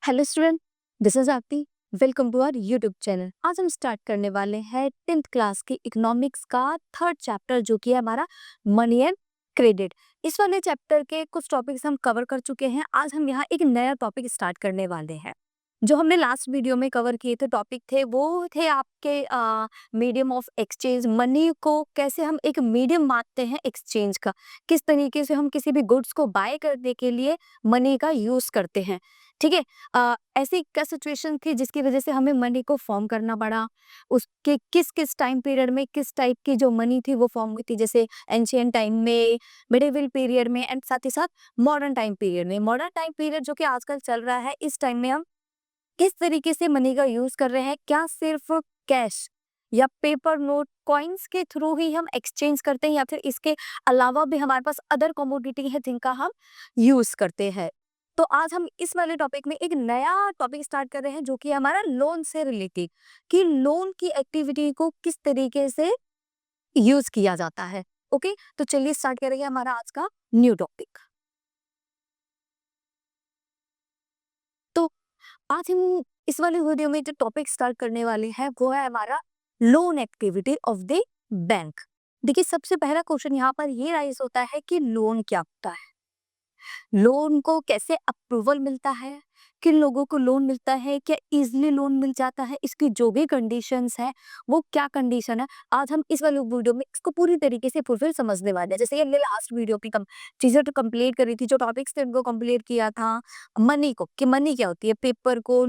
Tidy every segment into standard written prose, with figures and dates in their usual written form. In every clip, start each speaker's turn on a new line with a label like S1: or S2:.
S1: Hello student, this is Aarti. Welcome to our YouTube channel. आज हम start करने वाले हैं 10th क्लास की इकोनॉमिक्स का थर्ड चैप्टर, जो कि है हमारा मनी एंड क्रेडिट। इस वाले चैप्टर के कुछ टॉपिक्स हम कवर कर चुके हैं। आज हम यहाँ एक नया टॉपिक स्टार्ट करने वाले हैं। जो हमने लास्ट वीडियो में कवर किए थे टॉपिक थे, वो थे आपके मीडियम ऑफ एक्सचेंज। मनी को कैसे हम एक मीडियम मानते हैं एक्सचेंज का, किस तरीके से हम किसी भी गुड्स को बाय करने के लिए मनी का यूज करते हैं। ठीक है। ऐसी क्या सिचुएशन थी जिसकी वजह से हमें मनी को फॉर्म करना पड़ा, उसके किस किस टाइम पीरियड में किस टाइप की जो मनी थी वो फॉर्म हुई थी, जैसे एंशियंट टाइम में, मिडिवल पीरियड में, एंड साथ ही साथ मॉडर्न टाइम पीरियड में। मॉडर्न टाइम पीरियड जो कि आजकल चल रहा है, इस टाइम में हम किस तरीके से मनी का यूज कर रहे हैं, क्या सिर्फ कैश या पेपर नोट कॉइन्स के थ्रू ही हम एक्सचेंज करते हैं, या फिर इसके अलावा भी हमारे पास अदर कमोडिटी है जिनका हम यूज करते हैं। तो आज हम इस वाले टॉपिक में एक नया टॉपिक स्टार्ट कर रहे हैं, जो कि हमारा लोन से रिलेटेड, कि लोन की एक्टिविटी को किस तरीके से यूज किया जाता है। ओके, तो चलिए स्टार्ट करेंगे हमारा आज का न्यू टॉपिक। तो आज हम इस वाले वीडियो में जो टॉपिक स्टार्ट करने वाले हैं वो है हमारा loan activity of the bank. देखिए, सबसे पहला क्वेश्चन यहाँ पर ये राइज होता है कि लोन क्या होता है, लोन को कैसे अप्रूवल मिलता है, किन लोगों को लोन मिलता है, क्या इजीली लोन मिल जाता है, इसकी जो भी कंडीशंस है वो क्या कंडीशन है। आज हम इस वाले वीडियो में इसको पूरी तरीके से फुलफिल समझने वाले हैं। जैसे ये लास्ट वीडियो पे चीजें तो कंप्लीट करी थी, जो टॉपिक्स थे उनको कंप्लीट किया था मनी को, कि मनी क्या होती है, पेपर को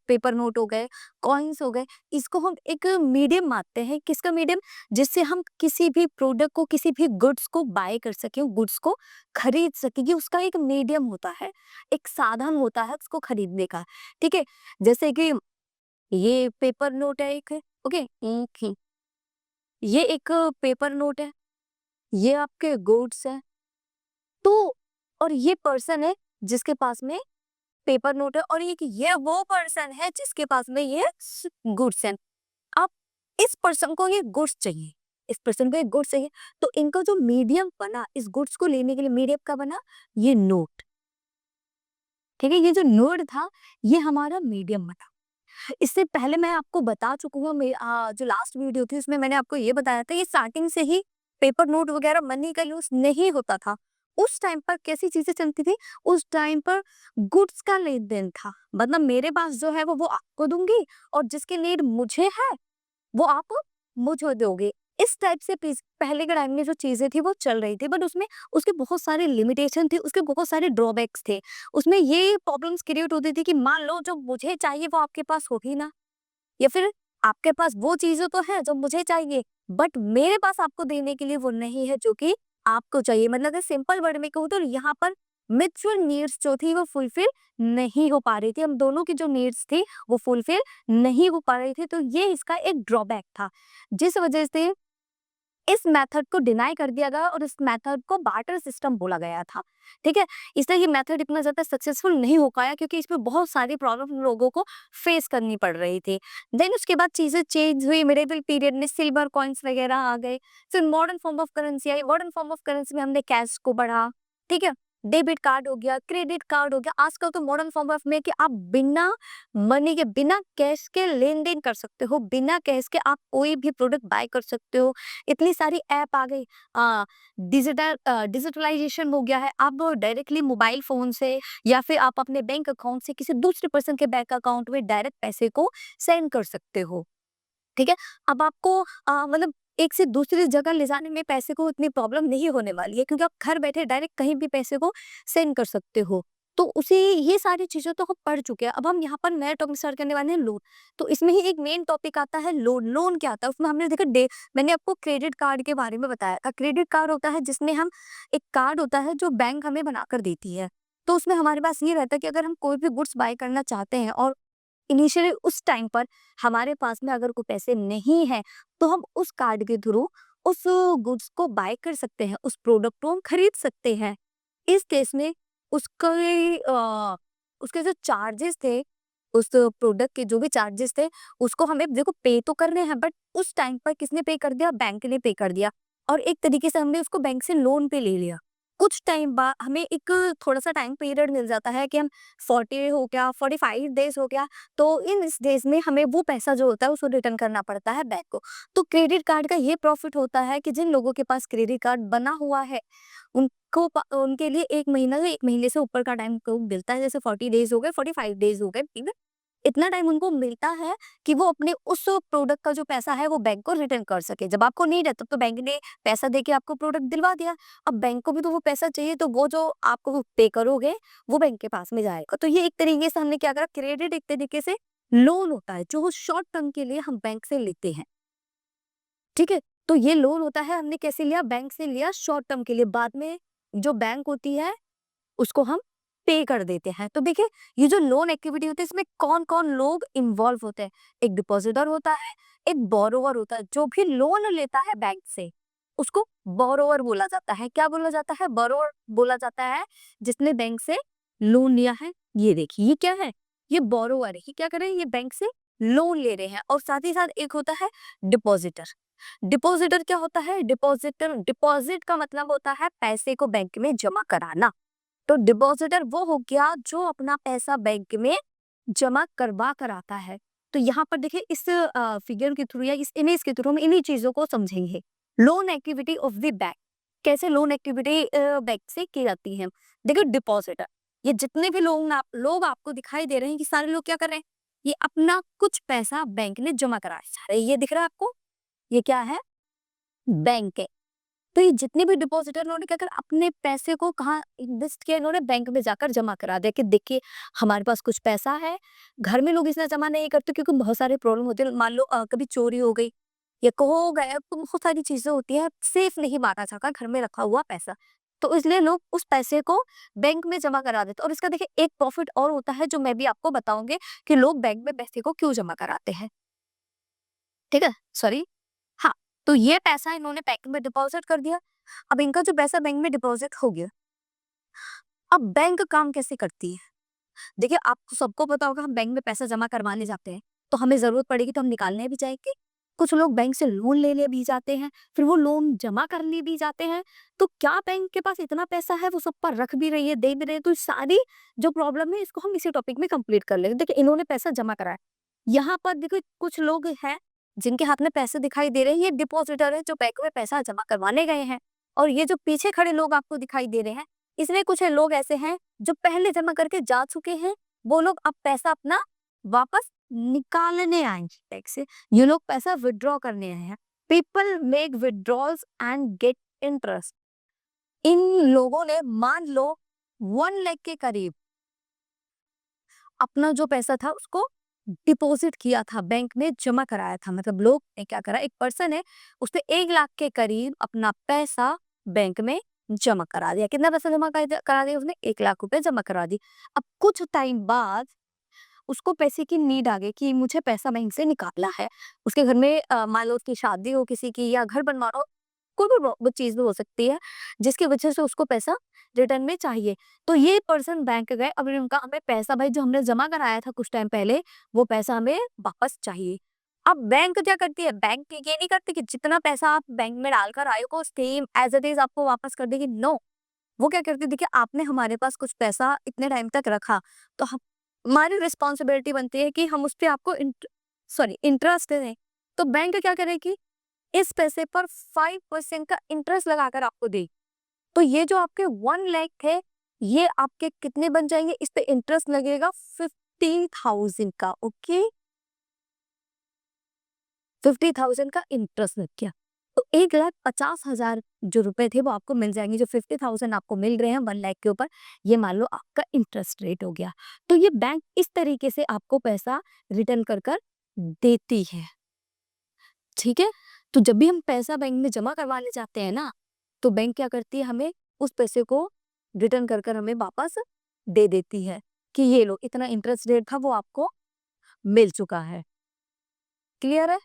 S1: पेपर नोट हो गए, कॉइन्स हो गए। इसको हम एक मीडियम मानते हैं, किसका मीडियम, जिससे हम किसी भी प्रोडक्ट को, किसी भी गुड्स को बाय कर सके, गुड्स को खरीद सकेगी। उसका एक मीडियम होता है, एक साधन होता है उसको खरीदने का। ठीक है। जैसे कि ये पेपर नोट है एक, ओके, एक ही ये एक पेपर नोट है, ये आपके गुड्स है। तो और ये पर्सन है जिसके पास में पेपर नोट है, और ये वो पर्सन है जिसके पास में ये गुड्स है। अब इस पर्सन को ये गुड्स चाहिए, इस पर्सन को ये गुड्स चाहिए, तो इनका जो मीडियम बना इस गुड्स को लेने के लिए, मीडियम का बना ये नोट। ठीक है, ये जो नोट था ये हमारा मीडियम बना। इससे पहले मैं आपको बता चुका हूँ, जो लास्ट वीडियो थी उसमें मैंने आपको ये बताया था, ये स्टार्टिंग से ही पेपर नोट वगैरह मनी का यूज नहीं होता था। उस टाइम पर कैसी चीजें चलती थी, उस टाइम पर गुड्स का लेन देन था। मतलब मेरे पास जो है वो आपको दूंगी, और जिसकी नीड मुझे है वो आप मुझे दोगे। इस टाइप से पहले के टाइम में जो चीजें थी वो चल रही थी, बट उसमें उसके बहुत सारे लिमिटेशन थे, उसके बहुत सारे ड्रॉबैक्स थे। उसमें ये प्रॉब्लम्स क्रिएट होती थी कि मान लो जो मुझे चाहिए वो आपके पास होगी ना, या फिर आपके पास वो चीजें तो है जो मुझे चाहिए, बट मेरे पास आपको देने के लिए वो नहीं है जो कि आपको चाहिए। मतलब अगर सिंपल वर्ड में कहूँ तो यहाँ पर म्यूचुअल नीड्स जो थी वो फुलफिल नहीं हो पा रही थी, हम दोनों की जो नीड्स थी वो फुलफिल नहीं हो पा रही थी। तो ये इसका एक ड्रॉबैक था, जिस वजह से इस मेथड को डिनाई कर दिया गया और इस मेथड को बार्टर सिस्टम बोला गया था। ठीक है, इसलिए ये मेथड इतना ज्यादा सक्सेसफुल नहीं हो पाया, क्योंकि इसमें बहुत सारी प्रॉब्लम लोगों को फेस करनी पड़ रही थी। देन उसके बाद चीजें चेंज हुई, मिडिवल पीरियड में सिल्वर कॉइन्स वगैरह आ गए, फिर modern form of currency I. Modern form of currency में हमने कैश को बढ़ा। ठीक है, डेबिट कार्ड हो गया, क्रेडिट कार्ड हो गया। आजकल तो मॉडर्न फॉर्म ऑफ में कि आप बिना मनी के, बिना कैश के लेन देन कर सकते हो, बिना कैश के आप कोई भी प्रोडक्ट बाय कर सकते हो। इतनी सारी ऐप आ गई, डिजिटलाइजेशन हो गया है। आप डायरेक्टली मोबाइल फोन से या फिर आप अपने बैंक अकाउंट से किसी दूसरे पर्सन के बैंक अकाउंट में डायरेक्ट पैसे को सेंड कर सकते हो। ठीक है, अब आपको मतलब एक से दूसरी जगह ले जाने में पैसे को इतनी प्रॉब्लम नहीं होने वाली है, क्योंकि आप घर बैठे डायरेक्ट कहीं भी पैसे को सेंड कर सकते हो। तो उसी ये सारी चीजें तो हम पढ़ चुके हैं। अब हम यहाँ पर नया टॉपिक स्टार्ट करने वाले हैं, लोन। तो इसमें ही एक मेन टॉपिक आता है लोन। लोन क्या आता है, उसमें हमने देखा मैंने आपको क्रेडिट कार्ड के बारे में बताया था। क्रेडिट कार्ड होता है जिसमें हम, एक कार्ड होता है जो बैंक हमें बनाकर देती है। तो उसमें हमारे पास ये रहता है कि अगर हम कोई भी गुड्स बाय करना चाहते हैं, और इनिशियली उस टाइम पर हमारे पास में अगर कोई पैसे नहीं है, तो हम उस कार्ड के थ्रू उस गुड्स को बाय कर सकते हैं, उस प्रोडक्ट को हम खरीद सकते हैं। इस केस में उसके उसके जो चार्जेस थे, उस प्रोडक्ट के जो भी चार्जेस थे, उसको हमें देखो पे तो करने हैं, बट उस टाइम पर किसने पे कर दिया, बैंक ने पे कर दिया। और एक तरीके से हमने उसको बैंक से लोन पे ले लिया। कुछ टाइम बाद हमें एक थोड़ा-सा टाइम पीरियड मिल जाता है कि हम 40 हो गया, 45 डेज़ हो गया, तो इन इस डेज़ में हमें वो पैसा जो होता है उसको रिटर्न करना पड़ता है बैंक को। तो क्रेडिट कार्ड का ये प्रॉफ़िट होता है कि जिन लोगों के पास क्रेडिट कार्ड बना हुआ है, उनके लिए 1 महीना या 1 महीने से ऊपर का टाइम को मिलता है, जैसे 40 डेज़ हो गए, 45 डेज़ हो गए, ठीक है? इतना टाइम उनको मिलता है कि वो अपने उस प्रोडक्ट का जो पैसा है वो बैंक को रिटर्न कर सके। जब आपको नीड है तब तो बैंक ने पैसा देके आपको प्रोडक्ट दिलवा दिया। अब बैंक को भी तो वो पैसा चाहिए, तो वो जो आपको पे करोगे वो बैंक के पास में जाएगा। तो ये एक तरीके से हमने क्या करा, क्रेडिट एक तरीके से लोन होता है जो शॉर्ट टर्म के लिए हम बैंक से लेते हैं। ठीक है? तो ये लोन होता है, हमने कैसे लिया, बैंक से लिया शॉर्ट टर्म के लिए, बाद में जो बैंक होती है उसको हम पे कर देते हैं। तो देखिए, ये जो लोन एक्टिविटी होती है इसमें कौन-कौन लोग इन्वॉल्व होते हैं। एक डिपॉजिटर होता है, एक बोरोवर होता है। जो भी लोन लेता है बैंक से उसको बोरोवर बोला जाता है। क्या बोला जाता है? बोरोवर बोला जाता है जिसने बैंक से लोन लिया है। ये देखिए, ये क्या है? ये बोरोवर है। ये क्या कर रहे हैं? ये बैंक से लोन ले रहे हैं। और साथ ही साथ एक होता है डिपॉजिटर। डिपॉजिटर क्या होता है? डिपॉजिटर, डिपॉजिट का मतलब होता है पैसे को बैंक में जमा कराना। तो डिपॉजिटर वो हो गया जो अपना पैसा बैंक में जमा करवा कर आता है। तो यहाँ पर देखिए, इस फिगर के थ्रू या इस इमेज के थ्रू हम इन्हीं चीजों को समझेंगे। Loan activity of the bank, कैसे लोन एक्टिविटी बैंक से की जाती है। देखो, डिपॉजिटर, ये जितने भी लोग आपको दिखाई दे रहे हैं कि सारे लोग क्या कर रहे हैं, ये अपना कुछ पैसा बैंक में जमा करा रहे हैं। ये दिख रहा है आपको, ये क्या है? बैंक है। तो ये जितने भी डिपॉजिटर, उन्होंने क्या करा, अपने पैसे को कहाँ इन्वेस्ट किया, इन्होंने बैंक में जाकर जमा करा दिया कि देखिए हमारे पास कुछ पैसा है। घर में लोग इतना जमा नहीं करते क्योंकि बहुत सारे प्रॉब्लम होते हैं। मान लो कभी चोरी हो गई या खो गया, तो बहुत सारी चीजें होती है, सेफ नहीं माना जाता घर में रखा हुआ पैसा। तो इसलिए लोग उस पैसे को बैंक में जमा करा देते हैं। और इसका देखिए एक प्रॉफिट और होता है जो मैं भी आपको बताऊंगी कि लोग बैंक में पैसे को क्यों जमा कराते हैं। ठीक है, सॉरी, हाँ। तो ये पैसा इन्होंने बैंक में डिपॉजिट कर दिया। अब इनका जो पैसा बैंक में डिपॉजिट हो गया, अब बैंक काम कैसे करती है? देखिए, आपको सबको पता होगा, हम बैंक में पैसा जमा करवाने जाते हैं तो हमें जरूरत पड़ेगी तो हम निकालने भी जाएंगे। कुछ लोग बैंक से लोन ले भी जाते हैं, फिर वो लोन जमा करने भी जाते हैं। तो क्या बैंक के पास इतना पैसा है वो सब पर रख भी रही है, दे भी रही है? तो सारी जो प्रॉब्लम है इसको हम इसी टॉपिक में कंप्लीट कर लेंगे। देखिए, इन्होंने पैसा जमा कराया, यहाँ पर देखिए कुछ लोग हैं जिनके हाथ में पैसे दिखाई दे रहे हैं, ये डिपॉजिटर है जो बैंक में पैसा जमा करवाने गए हैं। और ये जो पीछे खड़े लोग आपको दिखाई दे रहे हैं, इसमें कुछ लोग ऐसे हैं जो पहले जमा करके जा चुके हैं। वो लोग अब पैसा अपना वापस निकालने आए हैं बैंक से। ये लोग पैसा विड्रॉ करने आए हैं। People make withdrawals and get interest. इन लोगों ने मान लो 1 लाख के करीब अपना जो पैसा था उसको डिपॉजिट किया था, बैंक में जमा कराया था। मतलब लोग ने क्या करा, एक पर्सन है, उसने 1 लाख के करीब अपना पैसा बैंक में जमा करा दिया। कितना पैसा जमा करा दिया उसने? 1 लाख रुपए जमा करा दी। अब कुछ टाइम बाद उसको पैसे की नीड आ गई कि मुझे पैसा बैंक से निकालना है। उसके घर में मान लो उसकी शादी हो किसी की, या घर बनवाना हो, कोई भी वो चीज भी हो सकती है जिसकी वजह से उसको पैसा रिटर्न में चाहिए। तो ये पर्सन बैंक गए, अब उनका हमें पैसा, भाई जो हमने जमा कराया था कुछ टाइम पहले, वो पैसा हमें वापस चाहिए। अब बैंक क्या करती है? बैंक ये नहीं करती कि जितना पैसा आप बैंक में डालकर आए हो सेम एज इट इज आपको वापस कर देगी। नो, वो क्या करती है, देखिए आपने हमारे पास कुछ पैसा इतने टाइम तक रखा, तो हम, हमारी रिस्पॉन्सिबिलिटी बनती है कि हम उस पे आपको इंटरेस्ट दें। तो बैंक क्या करेगी, इस पैसे पर 5% का इंटरेस्ट लगाकर आपको दे। तो ये जो आपके 1 लाख है, ये आपके कितने बन जाएंगे? इस पे इंटरेस्ट लगेगा 50,000 का। ओके, 50,000 का इंटरेस्ट लग गया। तो 1,50,000 जो रुपए थे वो आपको मिल जाएंगे। जो 50,000 आपको मिल रहे हैं 1 लाख के ऊपर, ये मान लो आपका इंटरेस्ट रेट हो गया। तो ये बैंक इस तरीके से आपको पैसा रिटर्न कर कर देती है। ठीक है, तो जब भी हम पैसा बैंक में जमा करवाने जाते हैं ना, तो बैंक क्या करती है, हमें उस पैसे को रिटर्न कर कर हमें वापस दे देती है कि ये लो, इतना इंटरेस्ट रेट था वो आपको मिल चुका है। क्लियर है?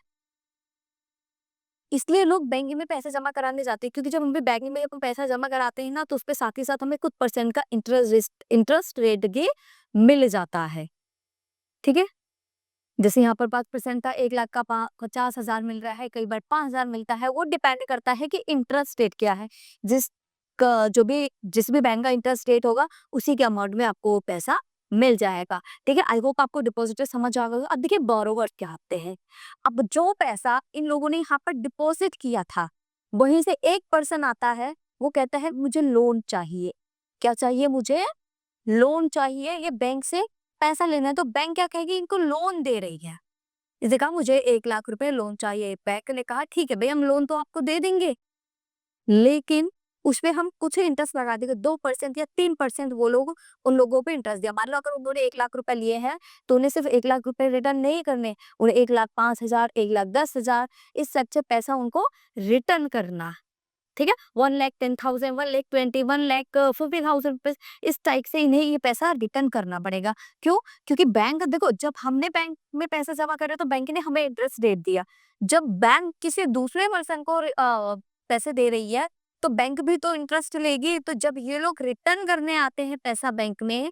S1: इसलिए लोग बैंक में पैसे जमा कराने जाते हैं, क्योंकि जब हमें बैंक में अपन पैसा जमा कराते हैं ना, तो उसपे साथ ही साथ हमें कुछ परसेंट का इंटरेस्ट रेट के मिल जाता है। ठीक है, जैसे यहाँ पर 5% था, 1 लाख का 50,000 मिल रहा है, कई बार 5,000 मिलता है। वो डिपेंड करता है कि इंटरेस्ट रेट क्या है। जिस जो भी जिस भी बैंक का इंटरेस्ट रेट होगा उसी के अमाउंट में आपको वो पैसा मिल जाएगा। ठीक है, आई होप आपको डिपॉजिटर समझ आ गया होगा। अब देखिए बोरोवर क्या होते हैं। अब जो पैसा इन लोगों ने यहाँ पर डिपॉजिट किया था वहीं से एक पर्सन आता है, वो कहता है मुझे लोन चाहिए। क्या चाहिए? मुझे लोन चाहिए, ये बैंक से पैसा लेना है। तो बैंक क्या कहेगी? इनको लोन दे रही है। इसने कहा मुझे 1 लाख रुपए लोन चाहिए। बैंक ने कहा ठीक है भाई, हम लोन तो आपको दे देंगे, लेकिन उसपे हम कुछ इंटरेस्ट लगा देंगे, 2% या 3% वो लोग उन लोगों पे इंटरेस्ट दिया। मान लो अगर उन्होंने 1 लाख रुपए लिए हैं तो उन्हें सिर्फ 1 लाख रुपए रिटर्न नहीं करने, उन्हें 1,05,000, 1,10,000 इस सब से पैसा उनको रिटर्न करना। ठीक है, 1,10,000, 1,20,000, 1,50,000 रुपीज, इस टाइप से इन्हें ये पैसा रिटर्न करना पड़ेगा। क्यों? क्योंकि बैंक देखो, जब हमने बैंक में पैसा जमा करे तो बैंक ने हमें इंटरेस्ट रेट दिया। जब बैंक किसी दूसरे पर्सन को पैसे दे रही है तो बैंक भी तो इंटरेस्ट लेगी। तो जब ये लोग रिटर्न करने आते हैं पैसा बैंक में,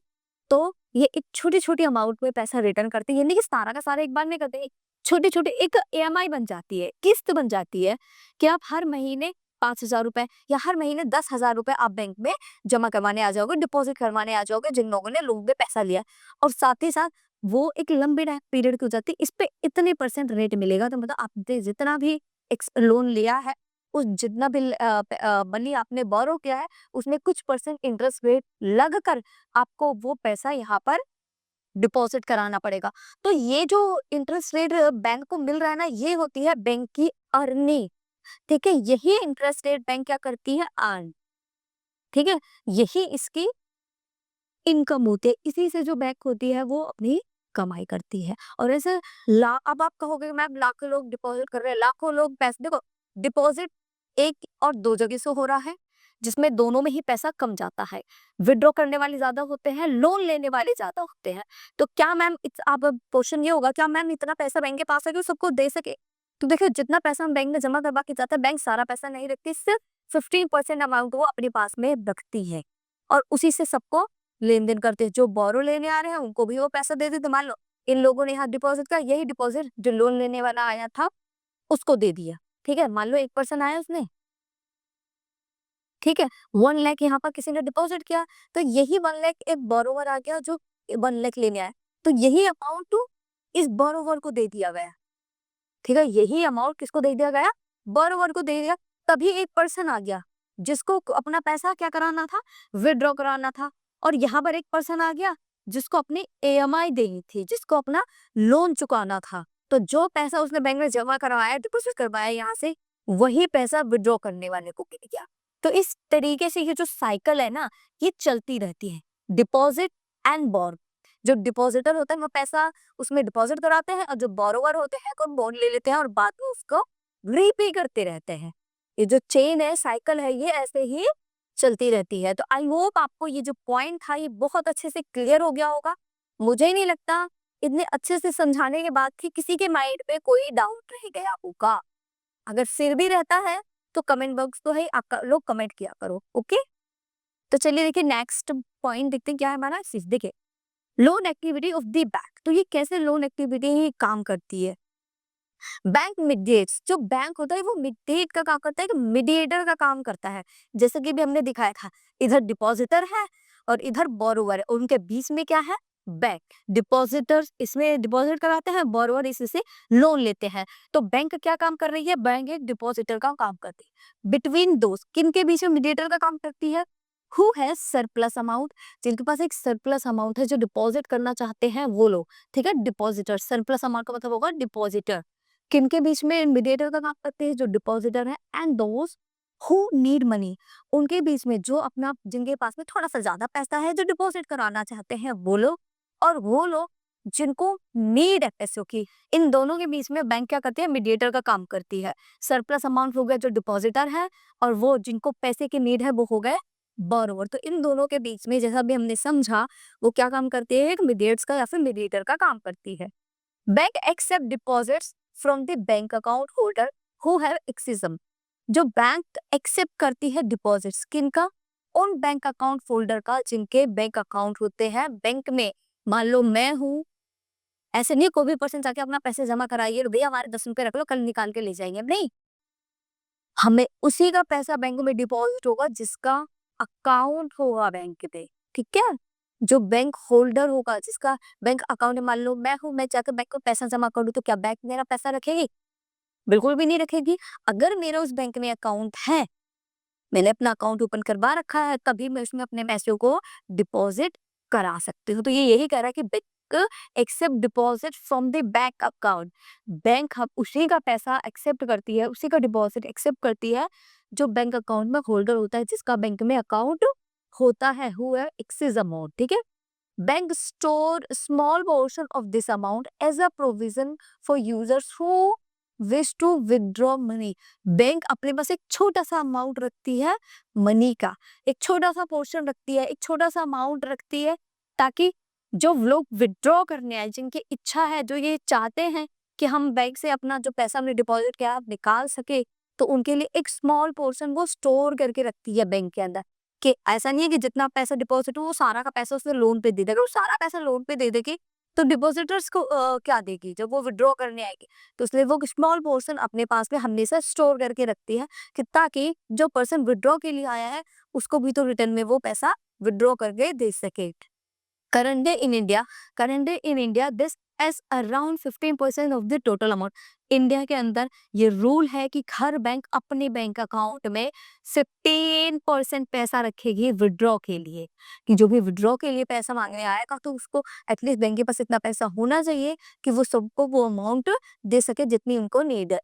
S1: तो ये एक छोटी छोटी अमाउंट में पैसा रिटर्न करते हैं। ये नहीं कि सारा का सारा एक बार नहीं करते, छोटी छोटी एक EMI बन जाती है, किस्त बन जाती है कि आप हर महीने 5,000 रुपए या हर महीने 10,000 रुपए आप बैंक में जमा करवाने आ जाओगे, डिपॉजिट करवाने आ जाओगे जिन लोगों ने लोन पे पैसा लिया। और साथ ही साथ वो एक लंबे टाइम पीरियड की हो जाती है, इस पे इतने परसेंट रेट मिलेगा। तो मतलब आपने जितना भी लोन लिया है, उस जितना भी मनी आपने बोरो किया है, उसमें कुछ परसेंट इंटरेस्ट रेट लग कर आपको वो पैसा यहाँ पर डिपॉजिट कराना पड़ेगा। तो ये जो इंटरेस्ट रेट बैंक को मिल रहा है ना, ये होती है बैंक की अर्निंग। ठीक है, यही इंटरेस्ट रेट बैंक क्या करती है? अर्न। ठीक है, यही इसकी इनकम होती है। इसी से जो बैंक होती है वो अपनी कमाई करती है। और ऐसे अब आप कहोगे मैम लाखों लोग डिपॉजिट कर रहे हैं, लाखों लोग पैसे, देखो डिपॉजिट एक और दो जगह से हो रहा है, जिसमें दोनों में ही पैसा कम जाता है। विड्रॉ करने वाले ज्यादा होते हैं, लोन लेने वाले ज्यादा होते हैं। तो क्या मैम आप क्वेश्चन ये होगा, क्या मैम इतना पैसा बैंक के पास है कि वो सबको दे सके? तो देखो, जितना पैसा हम बैंक में जमा करवा के जाता है, बैंक सारा पैसा नहीं रखती, सिर्फ 15% अमाउंट वो अपने पास में रखती है और उसी से सबको लेन देन करते हैं। जो बोरो लेने आ रहे हैं उनको भी वो पैसा दे देते। मान लो इन लोगों ने यहाँ डिपॉजिट का, यही डिपॉजिट जो लोन लेने वाला आया था उसको दे दिया। ठीक है, मान लो एक पर्सन आया उसने, ठीक है, 1 लाख यहाँ पर किसी ने डिपॉजिट किया, तो यही 1 लाख एक बोरोवर आ गया जो 1 लाख लेने आया, तो यही अमाउंट इस बोरोवर को दे दिया गया। ठीक है, यही अमाउंट किसको दे दिया गया? बोरोवर को दे दिया। तभी एक पर्सन आ गया जिसको अपना पैसा क्या कराना था? विड्रॉ कराना था। और यहाँ पर एक पर्सन आ गया जिसको अपनी EMI देनी थी, जिसको अपना लोन चुकाना था। तो जो पैसा उसने बैंक में जमा करवाया, डिपॉजिट करवाया यहाँ से, वही पैसा विड्रॉ करने वाले को मिल गया। तो इस तरीके से ये जो साइकिल है ना, ये चलती रहती है, डिपॉजिट एंड बोरो। जो डिपॉजिटर होता है वो पैसा उसमें डिपॉजिट कराते हैं, और जो बोरोवर होते हैं वो लोन ले लेते हैं और बाद में उसको रीपे करते रहते हैं। ये जो चेन है, साइकिल है, ये ऐसे ही चलती रहती है। तो आई होप आपको ये जो पॉइंट था ये बहुत अच्छे से क्लियर हो गया होगा। मुझे नहीं लगता इतने अच्छे से समझाने के बाद कि किसी के माइंड पे कोई डाउट रह गया होगा। अगर फिर भी रहता है तो कमेंट बॉक्स तो है, आप लोग कमेंट किया करो। ओके, तो चलिए देखिए नेक्स्ट पॉइंट देखते हैं क्या है हमारा। देखिए loan activity of the bank, तो ये कैसे लोन एक्टिविटी काम करती है? बैंक मिडिएट्स, जो बैंक होता है वो मिडिएट का काम करता है, कि मीडिएटर का काम करता है। जैसे कि भी हमने दिखाया था, इधर डिपॉजिटर है और इधर बोरोवर है, उनके बीच में क्या है? बैंक। डिपॉजिटर्स इसमें डिपॉजिट कराते हैं, बोरोवर इससे लोन लेते हैं। तो बैंक क्या काम कर रही है? बैंक एक डिपॉजिटर का काम करती है। बिटवीन दोस्त, किन के बीच में मीडिएटर का काम करती है? हु हैज सरप्लस अमाउंट, जिनके पास एक सरप्लस अमाउंट है, जो डिपॉजिट करना चाहते हैं वो लोग। ठीक है, डिपॉजिटर, सरप्लस अमाउंट का मतलब होगा डिपॉजिटर। किनके बीच में मीडिएटर का काम करते हैं? जो डिपॉजिटर है एंड दोस्त हु नीड मनी, उनके बीच में जो अपना, जिनके पास में थोड़ा सा ज्यादा पैसा है, जो डिपॉजिट कराना चाहते हैं वो लोग, और वो लोग जिनको नीड है पैसों की। इन दोनों के बीच में बैंक क्या करती है? मीडिएटर का काम करती है। सरप्लस अमाउंट हो गया जो डिपॉजिटर है, और वो जिनको पैसे की नीड है वो हो गए बोरोवर। तो इन दोनों के बीच में जैसा भी हमने समझा, वो क्या काम करती है? एक मीडिएट्स का या फिर मीडिएटर का काम करती है। Bank accept deposits from the bank account holder who have excess, जो बैंक एक्सेप्ट करती है डिपॉजिट्स, किनका? उन बैंक अकाउंट होल्डर का जिनके बैंक अकाउंट होते हैं बैंक में। मान लो मैं हूँ, ऐसे नहीं कोई भी पर्सन जाके अपना पैसे जमा कराइए, भैया हमारे 10 रुपए रख लो, कल निकाल के ले जाएंगे, नहीं। हमें उसी का पैसा बैंक में डिपॉजिट होगा जिसका अकाउंट होगा बैंक में, ठीक है? जो बैंक होल्डर होगा, जिसका बैंक अकाउंट है, मान लो मैं हूँ, मैं जाकर बैंक में पैसा जमा करूँ तो क्या बैंक मेरा पैसा रखेगी? बिल्कुल भी नहीं रखेगी। अगर मेरा उस बैंक में अकाउंट है, मैंने अपना अकाउंट ओपन करवा रखा है, तभी मैं उसमें अपने पैसों को डिपॉजिट करा सकती हूँ। तो ये यही कह रहा है कि bank accept deposit from the bank account. Bank हम उसी का पैसा एक्सेप्ट करती है, उसी का डिपॉजिट एक्सेप्ट करती है जो बैंक अकाउंट में होल्डर होता है, जिसका बैंक में अकाउंट होता है, हु है एक्सेस अमाउंट, ठीक है? Bank store small portion of this amount as a provision for users who wish to withdraw money. Bank अपने पास एक छोटा सा अमाउंट रखती है मनी का, एक छोटा सा पोर्शन रखती है, एक छोटा सा अमाउंट रखती है, ताकि जो लोग विदड्रॉ करने आए, जिनकी इच्छा है, जो ये चाहते हैं कि हम बैंक से अपना जो पैसा हमने डिपॉजिट किया आप निकाल सके, तो उनके लिए एक स्मॉल पोर्शन वो स्टोर करके रखती है बैंक के अंदर। कि ऐसा नहीं है कि जितना पैसा डिपॉजिट हो वो सारा का पैसा उसने लोन पे दे देगा। वो सारा पैसा लोन पे दे देगी तो डिपॉजिटर्स को क्या देगी जब वो विड्रॉ करने आएगी? तो इसलिए वो स्मॉल पोर्शन अपने पास में हमेशा स्टोर करके रखती है कि ताकि जो पर्सन विड्रॉ के लिए आया है उसको भी तो रिटर्न में वो पैसा विड्रॉ करके दे सके। Current day in India this as around 15% of the total amount. India के अंदर ये रूल है कि हर बैंक अपने बैंक अकाउंट में 15% पैसा रखेगी विड्रॉ के लिए, कि जो भी विड्रॉ के लिए पैसा मांगने आएगा तो उसको एटलीस्ट बैंक के पास इतना पैसा होना चाहिए कि वो सबको वो अमाउंट दे सके जितनी उनको नीड है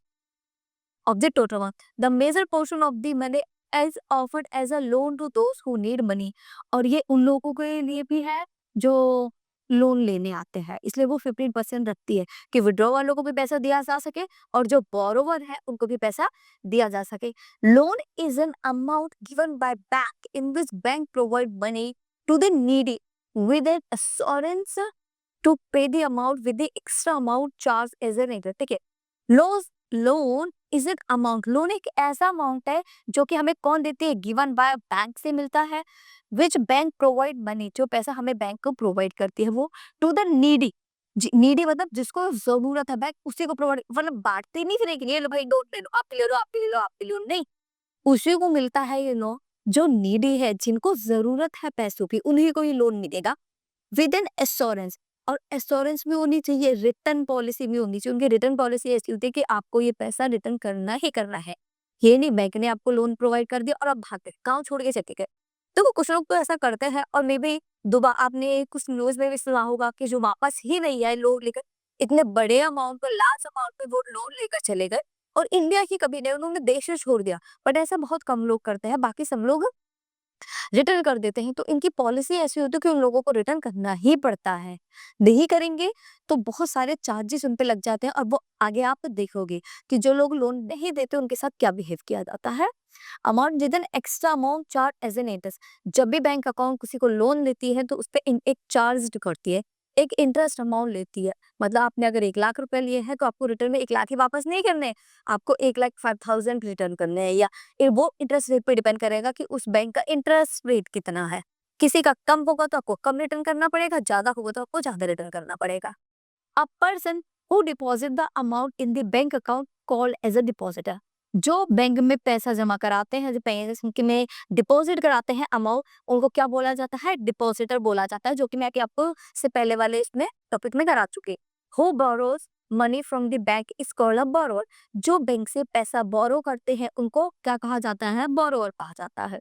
S1: of the total amount. The major portion of the money is offered as a loan to those who need money. और ये उन लोगों के लिए भी है जो लोन लेने आते हैं, इसलिए वो 15% रखती है कि विड्रॉ वालों को भी पैसा दिया जा सके और जो बोरोवर है उनको भी पैसा दिया जा सके। Loan is an amount given by bank in which bank provide money to the needy with an assurance to pay the amount with the extra amount charged as an interest, ठीक है? Loan is an amount, loan एक ऐसा amount है जो कि हमें कौन देती है? गिवन बाय बैंक से मिलता है, विच बैंक प्रोवाइड मनी, जो पैसा हमें बैंक को प्रोवाइड करती है वो, टू द नीडी। नीडी मतलब जिसको जरूरत है, बैंक उसी को प्रोवाइड, मतलब बांटते नहीं फिर ये लो भाई लोन ले लो, आप भी ले लो, आप भी ले लो, आप भी ले लो, नहीं, उसी को मिलता है ये लोन। जो नीडी है, जिनको जरूरत है पैसों की, उन्हीं को ये लोन मिलेगा विद एन एश्योरेंस। और एश्योरेंस भी होनी चाहिए, रिटर्न पॉलिसी भी होनी चाहिए। उनकी रिटर्न पॉलिसी ऐसी होती है कि आपको ये पैसा रिटर्न करना ही करना है। ये नहीं बैंक ने आपको लोन प्रोवाइड कर दिया और आप भाग गए, गाँव छोड़ के चले गए। तो कुछ लोग तो ऐसा करते हैं और मे बी दोबारा आपने कुछ न्यूज में भी सुना होगा कि जो वापस ही नहीं आए लोन लेकर, इतने बड़े अमाउंट पर, लार्ज अमाउंट पे वो लोन लेकर चले गए और इंडिया की कभी नहीं, उन्होंने देश ही छोड़ दिया। बट ऐसा बहुत कम लोग करते हैं, बाकी सब लोग रिटर्न कर देते हैं। तो इनकी पॉलिसी ऐसी होती है कि उन लोगों को रिटर्न करना ही पड़ता है, नहीं करेंगे तो बहुत सारे चार्जेस उन पे लग जाते हैं। और वो आगे आप देखोगे कि जो लोग लोन नहीं देते उनके साथ क्या बिहेव किया जाता है। Amount with an extra amount charge as an interest, जब भी बैंक अकाउंट किसी को लोन देती है तो उस पर एक चार्ज करती है, एक इंटरेस्ट अमाउंट लेती है। मतलब आपने अगर 1 लाख रुपए लिए हैं तो आपको रिटर्न में 1 लाख ही वापस नहीं करने, आपको 1,05,000 रिटर्न करने हैं। या वो इंटरेस्ट रेट पे डिपेंड करेगा कि उस बैंक का इंटरेस्ट रेट कितना है। किसी का कम होगा तो आपको कम रिटर्न करना पड़ेगा, ज्यादा होगा तो आपको ज्यादा रिटर्न करना पड़ेगा। A person who deposit the amount in the bank account called as a depositor, जो बैंक में पैसा जमा कराते हैं, जो बैंक में डिपॉजिट कराते हैं अमाउंट, उनको क्या बोला जाता है? डिपॉजिटर बोला जाता है, जो कि मैं आपको से पहले वाले इसमें टॉपिक में करा चुकी। Who borrows money from the bank is called a borrower, जो बैंक से पैसा बोरो करते हैं उनको क्या कहा जाता है? बोरोवर कहा जाता है।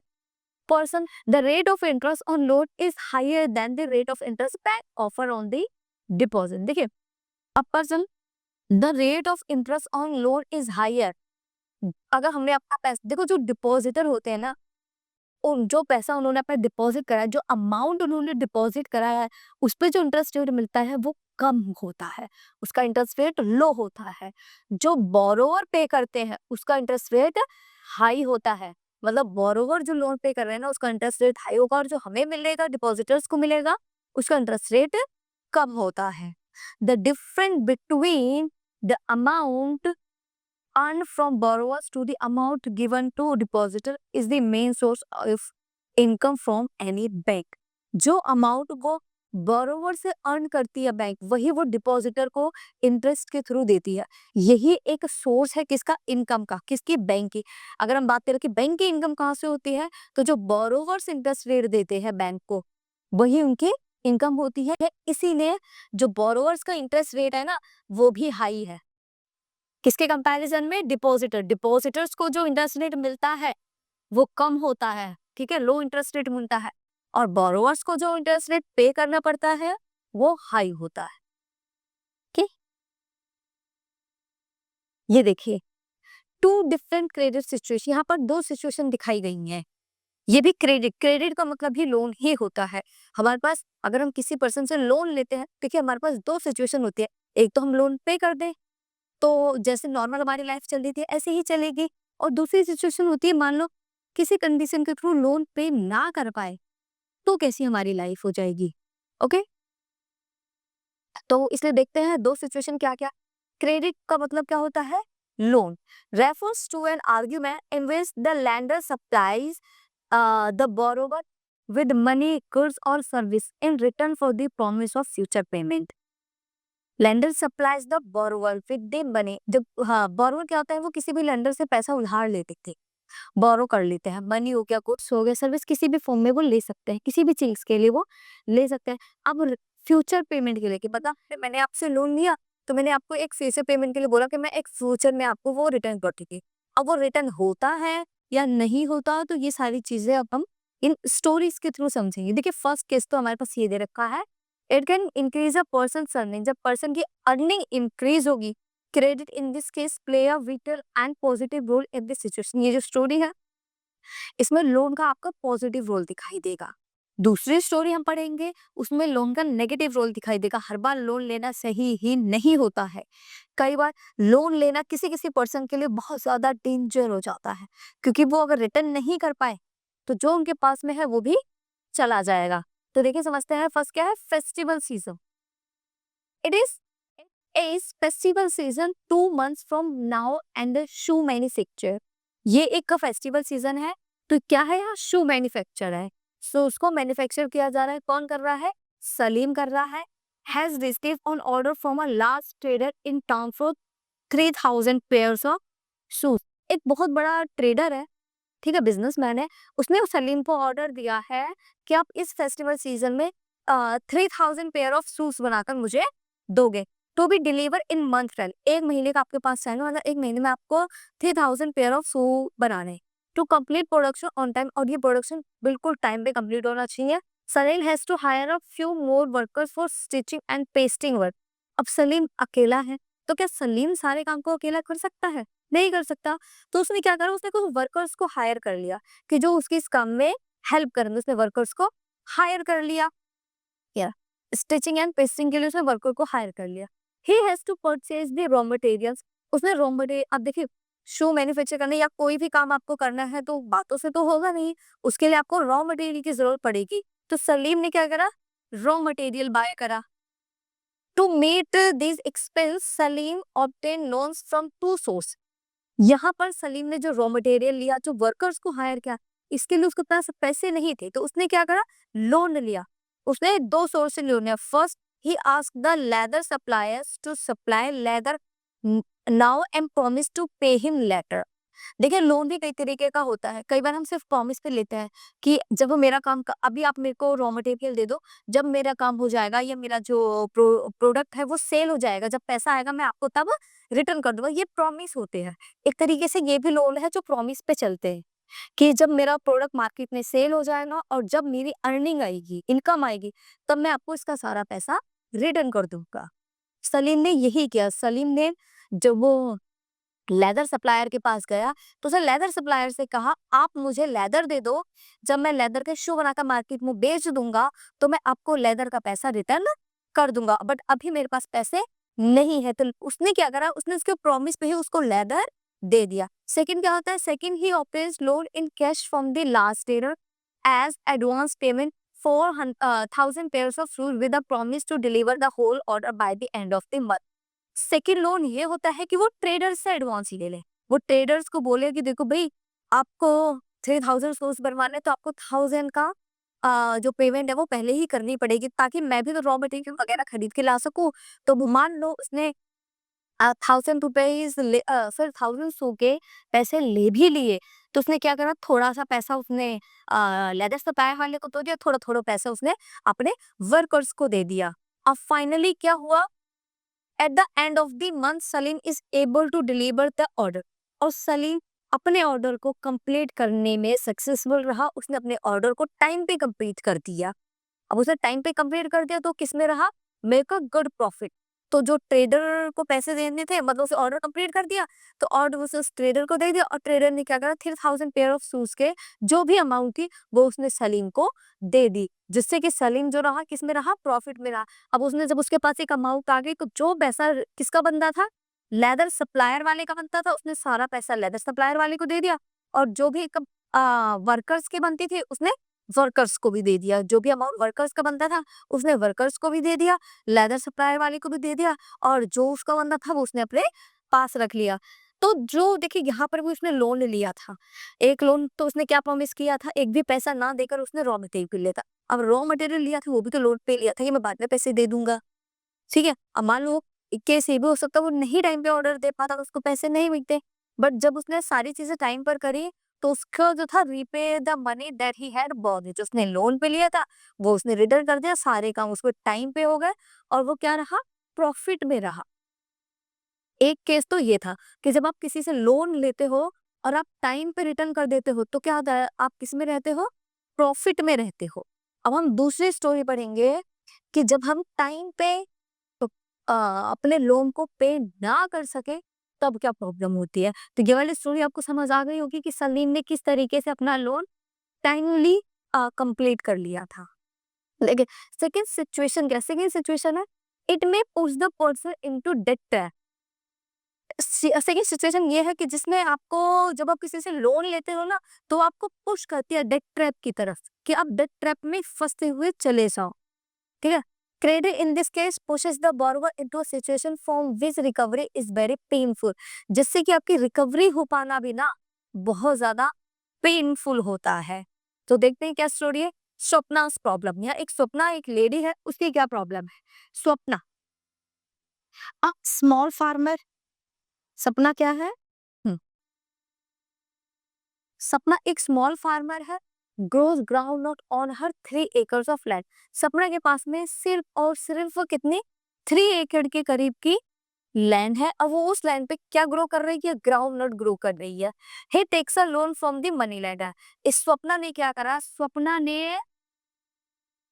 S1: Person the rate of interest on loan is higher than the rate of interest bank offer on the deposit. देखिए, a person the rate of interest on loan is higher. अगर हमने आपका पैसा, देखो जो डिपॉजिटर होते हैं ना, उन जो पैसा उन्होंने अपना डिपॉजिट करा है, जो अमाउंट उन्होंने डिपॉजिट कराया है, उस पे जो इंटरेस्ट रेट मिलता है वो कम होता है, उसका इंटरेस्ट रेट लो होता है। जो बोरोवर पे करते हैं उसका इंटरेस्ट रेट हाई होता है। मतलब बोरोवर जो लोन पे कर रहे हैं ना, उसका इंटरेस्ट रेट हाई होगा और जो हमें मिलेगा, डिपॉजिटर्स को मिलेगा, उसका इंटरेस्ट रेट कम होता है। The difference between the amount earned from borrowers to the amount given to depositor is the main source of income from any bank। जो अमाउंट वो बोरोवर से अर्न करती है बैंक, वही वो डिपॉजिटर को इंटरेस्ट के थ्रू देती है। यही एक सोर्स है किसका, इनकम का, किसकी, बैंक की। अगर हम बात करें कि बैंक की इनकम कहाँ से होती है, तो जो बोरोवर्स इंटरेस्ट रेट देते हैं बैंक को, वही उनकी इनकम होती है। इसीलिए जो बोरोवर्स का इंटरेस्ट रेट है ना, वो भी हाई है किसके कंपैरिजन में, डिपॉजिटर। डिपॉजिटर्स को जो इंटरेस्ट रेट मिलता है वो कम होता है, ठीक है, लो इंटरेस्ट रेट मिलता है। और बोरोवर्स को जो इंटरेस्ट रेट पे करना पड़ता है वो हाई होता है। ठीक, ये देखिए, टू डिफरेंट क्रेडिट सिचुएशन, यहाँ पर दो सिचुएशन दिखाई गई हैं। ये भी क्रेडिट, क्रेडिट का मतलब ही लोन ही होता है। हमारे पास अगर हम किसी पर्सन से लोन लेते हैं, देखिए हमारे पास दो सिचुएशन होती है। एक तो हम लोन पे कर दें, तो जैसे नॉर्मल हमारी लाइफ चल रही थी ऐसे ही चलेगी। और दूसरी सिचुएशन होती है, मान लो किसी कंडीशन के थ्रू लोन पे ना कर पाए, तो कैसी हमारी लाइफ हो जाएगी। ओके, तो इसलिए देखते हैं दो सिचुएशन क्या क्या। क्रेडिट का मतलब क्या होता है, loan refers to an argument in which the lender supplies the borrower with money, goods or service in return for the promise of future payment. Lender supplies the borrower with the money. जब हाँ, borrower क्या होता है, वो किसी भी lender से पैसा उधार लेते थे, बोरो कर लेते हैं। मनी हो गया, गुड्स हो गया, सर्विस किसी भी फॉर्म में वो ले सकते हैं, किसी भी चीज के लिए वो ले सकते हैं। अब फ्यूचर पेमेंट के लिए कि पता है मैंने आपसे लोन लिया, तो मैंने आपको एक फ्यूचर पेमेंट के लिए बोला कि मैं एक फ्यूचर में आपको वो रिटर्न कर दूंगी। अब वो रिटर्न होता है या नहीं होता, तो ये सारी चीजें अब हम इन स्टोरीज के थ्रू समझेंगे। देखिए फर्स्ट केस तो हमारे पास ये दे रखा है, it can increase a person earning. जब पर्सन की अर्निंग इंक्रीज होगी, credit in this case play a vital and positive role in this situation. ये जो स्टोरी है इसमें लोन का आपका पॉजिटिव रोल दिखाई देगा। दूसरी स्टोरी हम पढ़ेंगे, उसमें लोन का नेगेटिव रोल दिखाई देगा। हर बार लोन लेना सही ही नहीं होता है। कई बार लोन लेना किसी किसी पर्सन के लिए बहुत ज्यादा डेंजर हो जाता है, क्योंकि वो अगर रिटर्न नहीं कर पाए तो जो उनके पास में है वो भी चला जाएगा। तो देखिए समझते हैं, फर्स्ट क्या है, festival season. It is festival season 2 months from now and the shoe manufacture. ये एक का फेस्टिवल सीजन है, तो क्या है यहाँ, शू मैन्युफैक्चर है। सो उसको मैन्युफैक्चर किया जा रहा है, कौन कर रहा है, सलीम कर रहा है। Has received on order from a large trader in town for 3000 pairs of shoes. एक बहुत बड़ा ट्रेडर है, ठीक है, बिजनेसमैन है, उसने उस सलीम को ऑर्डर दिया है कि आप इस फेस्टिवल सीजन में 3000 पेयर ऑफ शूज बनाकर मुझे दोगे, to be deliver in month rent. एक महीने का आपके पास टाइम है, मतलब एक महीने में आपको 3000 पेयर ऑफ शू बनाने। To complete production on time, और ये प्रोडक्शन बिल्कुल टाइम पे कंप्लीट होना चाहिए। Salim has to hire a few more workers for stitching and pasting work. अब सलीम अकेला है, तो क्या सलीम सारे काम को अकेला कर सकता है, नहीं कर सकता। तो उसने क्या करा, उसने कुछ वर्कर्स को हायर कर लिया कि जो उसके इस काम में हेल्प करेंगे। उसने वर्कर्स को हायर कर लिया, या स्टिचिंग एंड पेस्टिंग के लिए उसने वर्कर को हायर कर लिया। He has to purchase the raw materials. उसने रॉ मटेरियल, अब देखिए शू मैन्युफैक्चर करने या कोई भी काम आपको करना है तो बातों से तो होगा नहीं, उसके लिए आपको रॉ मटेरियल की जरूरत पड़ेगी। तो सलीम ने क्या करा, रॉ मटेरियल बाय करा। To meet this expense Salim obtain loans from two source. यहाँ पर सलीम ने जो रॉ मटेरियल लिया, जो वर्कर्स को हायर किया, इसके लिए उसके पास पैसे नहीं थे, तो उसने क्या करा, लोन लिया। उसने दो सोर्स से लोन लिया। First he asked the leather suppliers to supply leather now and promise to pay him later. देखिए लोन भी कई तरीके का होता है। कई बार हम सिर्फ प्रॉमिस पे लेते हैं कि जब मेरा काम अभी आप मेरे को रॉ मटेरियल दे दो, जब मेरा काम हो जाएगा या मेरा जो प्रोडक्ट है वो सेल हो जाएगा, जब पैसा आएगा मैं आपको तब रिटर्न कर दूंगा, ये प्रॉमिस होते हैं। एक तरीके से ये भी लोन है जो प्रॉमिस पे चलते हैं कि जब मेरा प्रोडक्ट मार्केट में सेल हो जाएगा और जब मेरी अर्निंग आएगी, इनकम आएगी, तब मैं आपको इसका सारा पैसा रिटर्न कर दूंगा। सलीम ने यही किया। सलीम ने जब वो लेदर सप्लायर के पास गया तो उसने लेदर सप्लायर से कहा, आप मुझे लेदर दे दो, जब मैं लेदर के शू बनाकर मार्केट में बेच दूंगा तो मैं आपको लेदर का पैसा रिटर्न कर दूंगा, बट अभी मेरे पास पैसे नहीं है। तो उसने क्या करा, उसने उसके प्रॉमिस पे ही उसको लेदर दे दिया। सेकंड क्या होता है, second he operates loan in cash from the last tailor as advance payment 4,000 pairs of shoes with a promise to deliver the whole order by the end of the month. Second loan ये होता है कि वो traders से advance ले ले। वो traders को बोले कि देखो भाई, आपको 3000 सोर्स बनवाने तो आपको 1000 का जो पेमेंट है वो पहले ही करनी पड़ेगी, ताकि मैं भी तो रॉ मटेरियल वगैरह खरीद के ला सकूँ। तो वो मान लो उसने 1000 रुपीज़ फिर 1000 के पैसे ले भी लिए, तो उसने क्या करा, थोड़ा-सा पैसा उसने लेदर सप्लायर वाले को तो दिया, थोड़ा-थोड़ा पैसा उसने अपने वर्कर्स को दे दिया। अब फाइनली क्या हुआ, at the end of the month Salim is able to deliver the order, और सलीम अपने ऑर्डर को कंप्लीट करने में सक्सेसफुल रहा। उसने अपने ऑर्डर को टाइम पे कंप्लीट कर दिया। अब उसने टाइम पे कंप्लीट कर दिया तो किसमें रहा, मेक अ गुड प्रॉफिट। तो जो ट्रेडर को पैसे देने थे, मतलब उसे ऑर्डर कंप्लीट कर दिया, तो ऑर्डर उस ट्रेडर को दे दिया, और ट्रेडर ने क्या करा, 3000 पेयर ऑफ शूज के जो भी अमाउंट थी वो उसने सलीम को दे दी, जिससे कि सलीम जो रहा किसमें रहा, प्रॉफिट में रहा। अब उसने जब उसके पास एक अमाउंट आ गई, तो जो पैसा किसका बनता था, लेदर सप्लायर वाले का बनता था, उसने सारा पैसा लेदर सप्लायर वाले को दे दिया, और जो भी वर्कर्स के बनती थी उसने वर्कर्स को भी दे दिया। जो भी अमाउंट वर्कर्स का बनता था उसने वर्कर्स को भी दे दिया, लेदर सप्लायर वाले को भी दे दिया, और जो उसका बनता था वो उसने अपने पास रख लिया। तो जो देखिए यहाँ पर भी उसने लोन लिया था, एक लोन तो उसने क्या प्रॉमिस किया था, एक भी पैसा ना देकर उसने रॉ मटेरियल लिया था। अब रॉ मटेरियल लिया था वो भी तो लोन पे लिया था कि मैं बाद में पैसे दे दूंगा, ठीक है। अब मान लो एक केस ये भी हो सकता है वो नहीं टाइम पे ऑर्डर दे पाता तो उसको पैसे नहीं मिलते, बट जब उसने सारी चीजें टाइम पर करी तो उसका जो था, repay the money that he had borrowed, जो उसने लोन पे लिया था वो उसने रिटर्न कर दिया, सारे काम उसको टाइम पे हो गए, और वो क्या रहा, प्रॉफिट में रहा। एक केस तो ये था कि जब आप किसी से लोन लेते हो और आप टाइम पे रिटर्न कर देते हो तो क्या होता है, आप किस में रहते हो, प्रॉफिट में रहते हो। अब हम दूसरी स्टोरी पढ़ेंगे कि जब हम टाइम पे तो अपने लोन को पे ना कर सके तब क्या प्रॉब्लम होती है। तो ये वाली स्टोरी आपको समझ आ गई होगी कि सलीम ने किस तरीके से अपना लोन टाइमली कंप्लीट कर लिया था। लेकिन सेकंड सिचुएशन क्या, सेकंड सिचुएशन है, it may push the person into debt trap. Second situation ये है कि जिसमें आपको, जब आप किसी से लोन लेते हो ना, तो आपको पुश करती है डेट ट्रैप की तरफ, कि आप डेट ट्रैप में फंसते हुए चले जाओ, ठीक है। Credit in this case pushes the borrower into a situation from which recovery is very painful, जिससे कि आपकी रिकवरी हो पाना भी ना बहुत ज्यादा पेनफुल होता है। तो देखते हैं क्या स्टोरी है, स्वप्ना प्रॉब्लम। या एक स्वप्ना, एक लेडी है, उसकी क्या प्रॉब्लम है। स्वप्ना अ स्मॉल फार्मर, सपना क्या है, हम्म, सपना एक स्मॉल फार्मर है, grows groundnut on her 3 acres of land. Sapna के पास में सिर्फ और सिर्फ कितने, 3 एकड़ के करीब की लैंड है, और वो उस लैंड पे क्या ग्रो कर रही है, ग्राउंड नट ग्रो कर रही है। He takes a loan from the money lender. इस स्वप्ना ने क्या करा, स्वप्ना ने,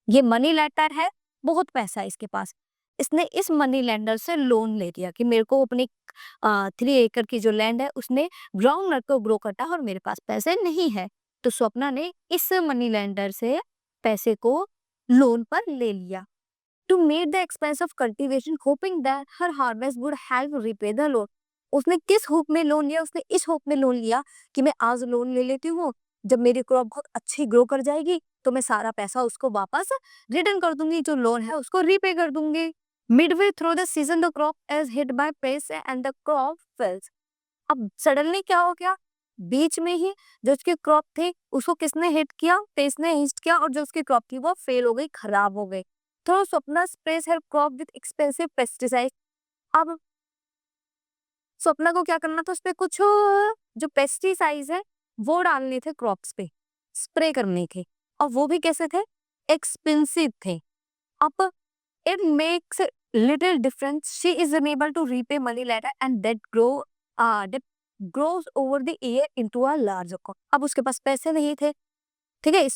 S1: ये मनी लैंडर है, बहुत पैसा है इसके पास, इसने इस मनी लैंडर से लोन ले लिया कि मेरे को अपनी 3 एकड़ की जो लैंड है उसने ग्राउंड नट को ग्रो करता है और मेरे पास पैसे नहीं है। तो स्वप्ना ने इस मनी लैंडर से पैसे को लोन पर ले लिया, to meet the expense of cultivation, hoping that her harvest would help repay the loan। उसने किस होप में लोन लिया, उसने इस होप में लोन लिया कि मैं आज लोन ले लेती हूँ, जब मेरी क्रॉप बहुत अच्छी ग्रो कर जाएगी तो मैं सारा पैसा उसको वापस रिटर्न कर दूंगी, जो लोन है उसको रीपे कर दूंगी। Midway through the season the crop is hit by paste and the crop fails. अब सडनली क्या हो गया, बीच में ही जो उसकी क्रॉप थी उसको किसने हिट किया, पेस्ट ने हिट किया, और जो उसकी क्रॉप थी वो फेल हो गई, खराब हो गई। तो स्वप्ना स्प्रेस हर क्रॉप विद एक्सपेंसिव पेस्टिसाइड। अब स्वप्ना को क्या करना था, उसपे कुछ जो पेस्टिसाइड्स है वो डालने थे क्रॉप्स पे, स्प्रे करने थे, और वो भी कैसे थे, एक्सपेंसिव थे। अब it makes little difference, she is unable to repay money later and that grows over the year into a large account. अब उसके पास पैसे नहीं थे, ठीक है,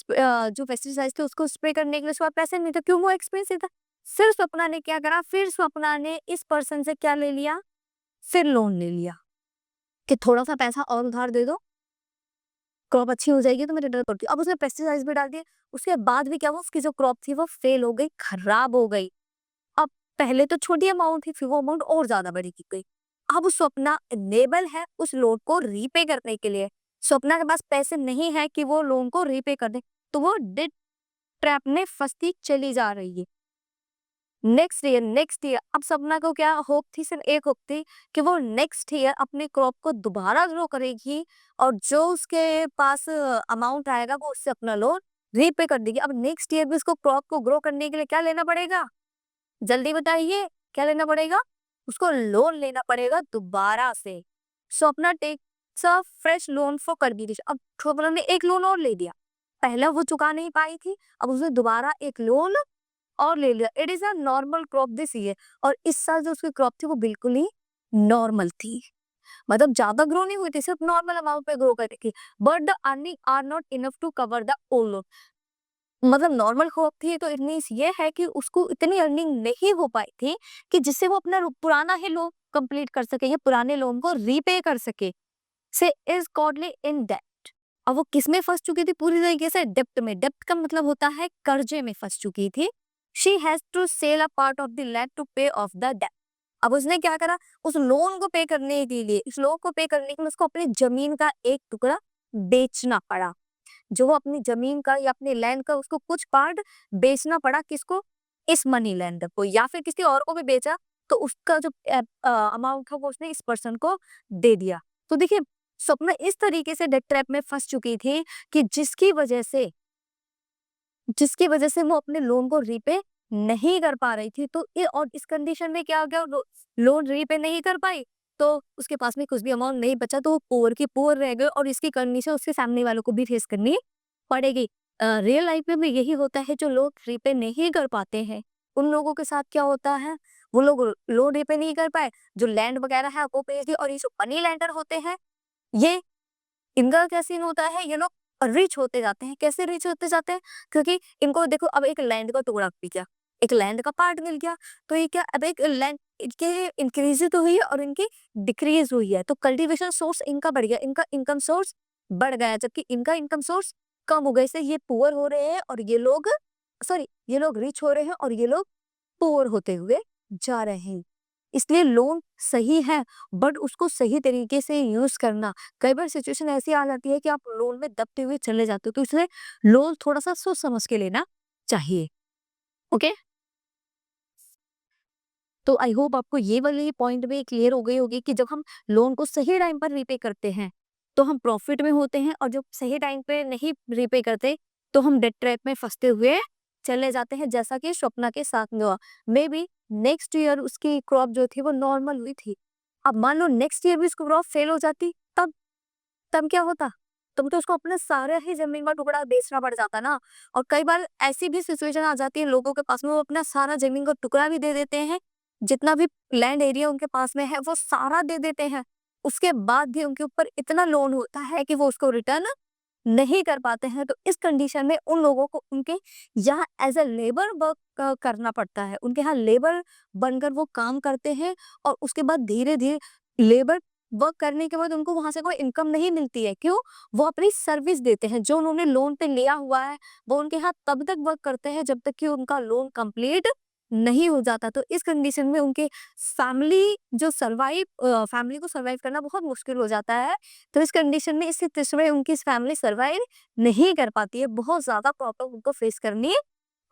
S1: जो पेस्टिसाइड्स थे उसको स्प्रे करने के लिए उसके पास पैसे नहीं थे, क्यों, वो एक्सपेंसिव था। फिर स्वप्ना ने क्या करा, फिर स्वप्ना ने इस पर्सन से क्या ले लिया, फिर लोन ले लिया कि थोड़ा सा पैसा और उधार दे दो, क्रॉप अच्छी हो जाएगी तो मैं रिटर्न करती हूँ। अब उसने पेस्टिसाइड्स भी डाल दिए, उसके बाद भी क्या हुआ, उसकी जो क्रॉप थी वो फेल हो गई, खराब हो गई। अब पहले तो छोटी अमाउंट थी, फिर वो अमाउंट और ज्यादा बड़ी की गई। अब स्वप्ना इनेबल है उस लोन को रीपे करने के लिए, स्वप्ना के पास पैसे नहीं है कि वो लोन को रीपे कर दे, तो वो डेट ट्रैप में फंसती चली जा रही है। नेक्स्ट ईयर अब सपना को क्या होप थी, सिर्फ एक होप थी कि वो नेक्स्ट ईयर अपने क्रॉप को दोबारा ग्रो करेगी, और जो उसके पास अमाउंट आएगा वो उससे अपना लोन रीपे कर देगी। अब नेक्स्ट ईयर भी उसको क्रॉप को ग्रो करने के लिए क्या लेना पड़ेगा? जल्दी बताइए, क्या लेना पड़ेगा? उसको लोन लेना पड़ेगा दोबारा से। Swapna takes a fresh loan for cultivation. अब स्वप्ना ने एक लोन और ले लिया, पहला वो चुका नहीं पाई थी, अब उसने दोबारा एक लोन और ले लिया। It is a normal crop this year. और इस साल जो उसकी क्रॉप थी वो बिल्कुल ही नॉर्मल थी, मतलब ज्यादा ग्रो नहीं हुई थी, सिर्फ नॉर्मल अमाउंट पे ग्रो कर रही थी। But the earning are not enough to cover the old loan. मतलब नॉर्मल क्रॉप थी तो इट मीन्स ये है कि उसको इतनी अर्निंग नहीं हो पाई थी कि जिससे वो अपना पुराना ही लोन कंप्लीट कर सके या पुराने लोन को रीपे कर सके। से इज कॉल्डली इन डेट। अब वो किस में फंस चुकी थी? पूरी तरीके से डेप्ट में। डेप्ट का मतलब होता है कर्जे में फंस चुकी थी। She has to sell a part of the land to pay off the debt. अब उसने क्या करा? उस लोन को पे करने के लिए, इस लोन को पे करने के लिए उसको अपनी जमीन का एक टुकड़ा बेचना पड़ा। जो वो अपनी जमीन का या अपने लैंड का उसको कुछ पार्ट बेचना पड़ा। किसको? इस मनी लैंडर को, या फिर किसी और को भी बेचा तो उसका जो अमाउंट था वो उसने इस पर्सन को दे दिया। तो देखिए, स्वप्ना इस तरीके से डेट ट्रैप में फंस चुकी थी कि जिसकी वजह से वो अपने लोन को रीपे नहीं कर पा रही थी। तो ये, और इस कंडीशन में क्या हो गया, लोन रीपे नहीं कर पाई तो उसके पास में कुछ भी अमाउंट नहीं बचा, तो वो पुअर की पुअर रह गए और इसकी कंडीशन उसके सामने वालों को भी फेस करनी पड़ेगी। रियल लाइफ में भी यही होता है, जो लोग रीपे नहीं कर पाते हैं उन लोगों के साथ क्या होता है, वो लोग लोन रीपे नहीं कर पाए, जो लैंड वगैरह है वो बेच दी। और ये जो मनी लैंडर होते हैं, ये इनका क्या सीन होता है, ये लोग रिच होते जाते हैं। कैसे रिच होते जाते हैं? क्योंकि इनको देखो, अब एक लैंड का टुकड़ा मिल गया, एक लैंड का पार्ट मिल गया, तो ये क्या, अब एक लैंड इनके इंक्रीज तो हुई है और इनकी डिक्रीज हुई है, तो कल्टीवेशन सोर्स इनका बढ़ गया, इनका इनकम सोर्स बढ़ गया, जबकि इनका इनकम सोर्स कम हो गया। इससे ये पुअर हो रहे हैं और ये लोग रिच हो रहे हैं और ये लोग पुअर होते हुए जा रहे हैं। इसलिए लोन सही है, बट उसको सही तरीके से यूज करना। कई बार सिचुएशन ऐसी आ जाती है कि आप लोन में दबते हुए चले जाते हो, तो इसलिए लोन थोड़ा सा सोच समझ के लेना चाहिए। ओके, तो आई होप आपको ये वाली पॉइंट में क्लियर हो गई होगी कि जब हम लोन को सही टाइम पर रीपे करते हैं तो हम प्रॉफिट में होते हैं, और जब सही टाइम पे नहीं रीपे करते तो हम डेट ट्रैप में फंसते हुए चले जाते हैं, जैसा कि स्वप्ना के साथ में हुआ। मे बी नेक्स्ट ईयर उसकी क्रॉप जो थी वो नॉर्मल हुई थी। अब मान लो नेक्स्ट ईयर भी उसकी क्रॉप फेल हो जाती, तब तब क्या होता? तब तो उसको अपना सारा ही जमीन का टुकड़ा बेचना पड़ जाता ना। और कई बार ऐसी भी सिचुएशन आ जाती है लोगों के पास में, वो अपना सारा जमीन का टुकड़ा भी दे देते हैं, जितना भी लैंड एरिया उनके पास में है वो सारा दे देते हैं। उसके बाद भी उनके ऊपर इतना लोन होता है कि वो उसको रिटर्न नहीं कर पाते हैं। तो इस कंडीशन में उन लोगों को उनके यहाँ एज अ लेबर वर्क करना पड़ता है, उनके यहाँ लेबर बनकर वो काम करते हैं। और उसके बाद धीरे धीरे लेबर वर्क करने के बाद उनको वहां से कोई इनकम नहीं मिलती है। क्यों? वो अपनी सर्विस देते हैं, जो उन्होंने लोन पे लिया हुआ है वो उनके यहाँ तब तक वर्क करते हैं जब तक कि उनका लोन कंप्लीट नहीं हो जाता। तो इस कंडीशन में उनके फैमिली को सर्वाइव करना बहुत मुश्किल हो जाता है। तो इस कंडीशन में, इस सिचुएशन में उनकी फैमिली सर्वाइव नहीं कर पाती है, बहुत ज्यादा प्रॉब्लम उनको फेस करनी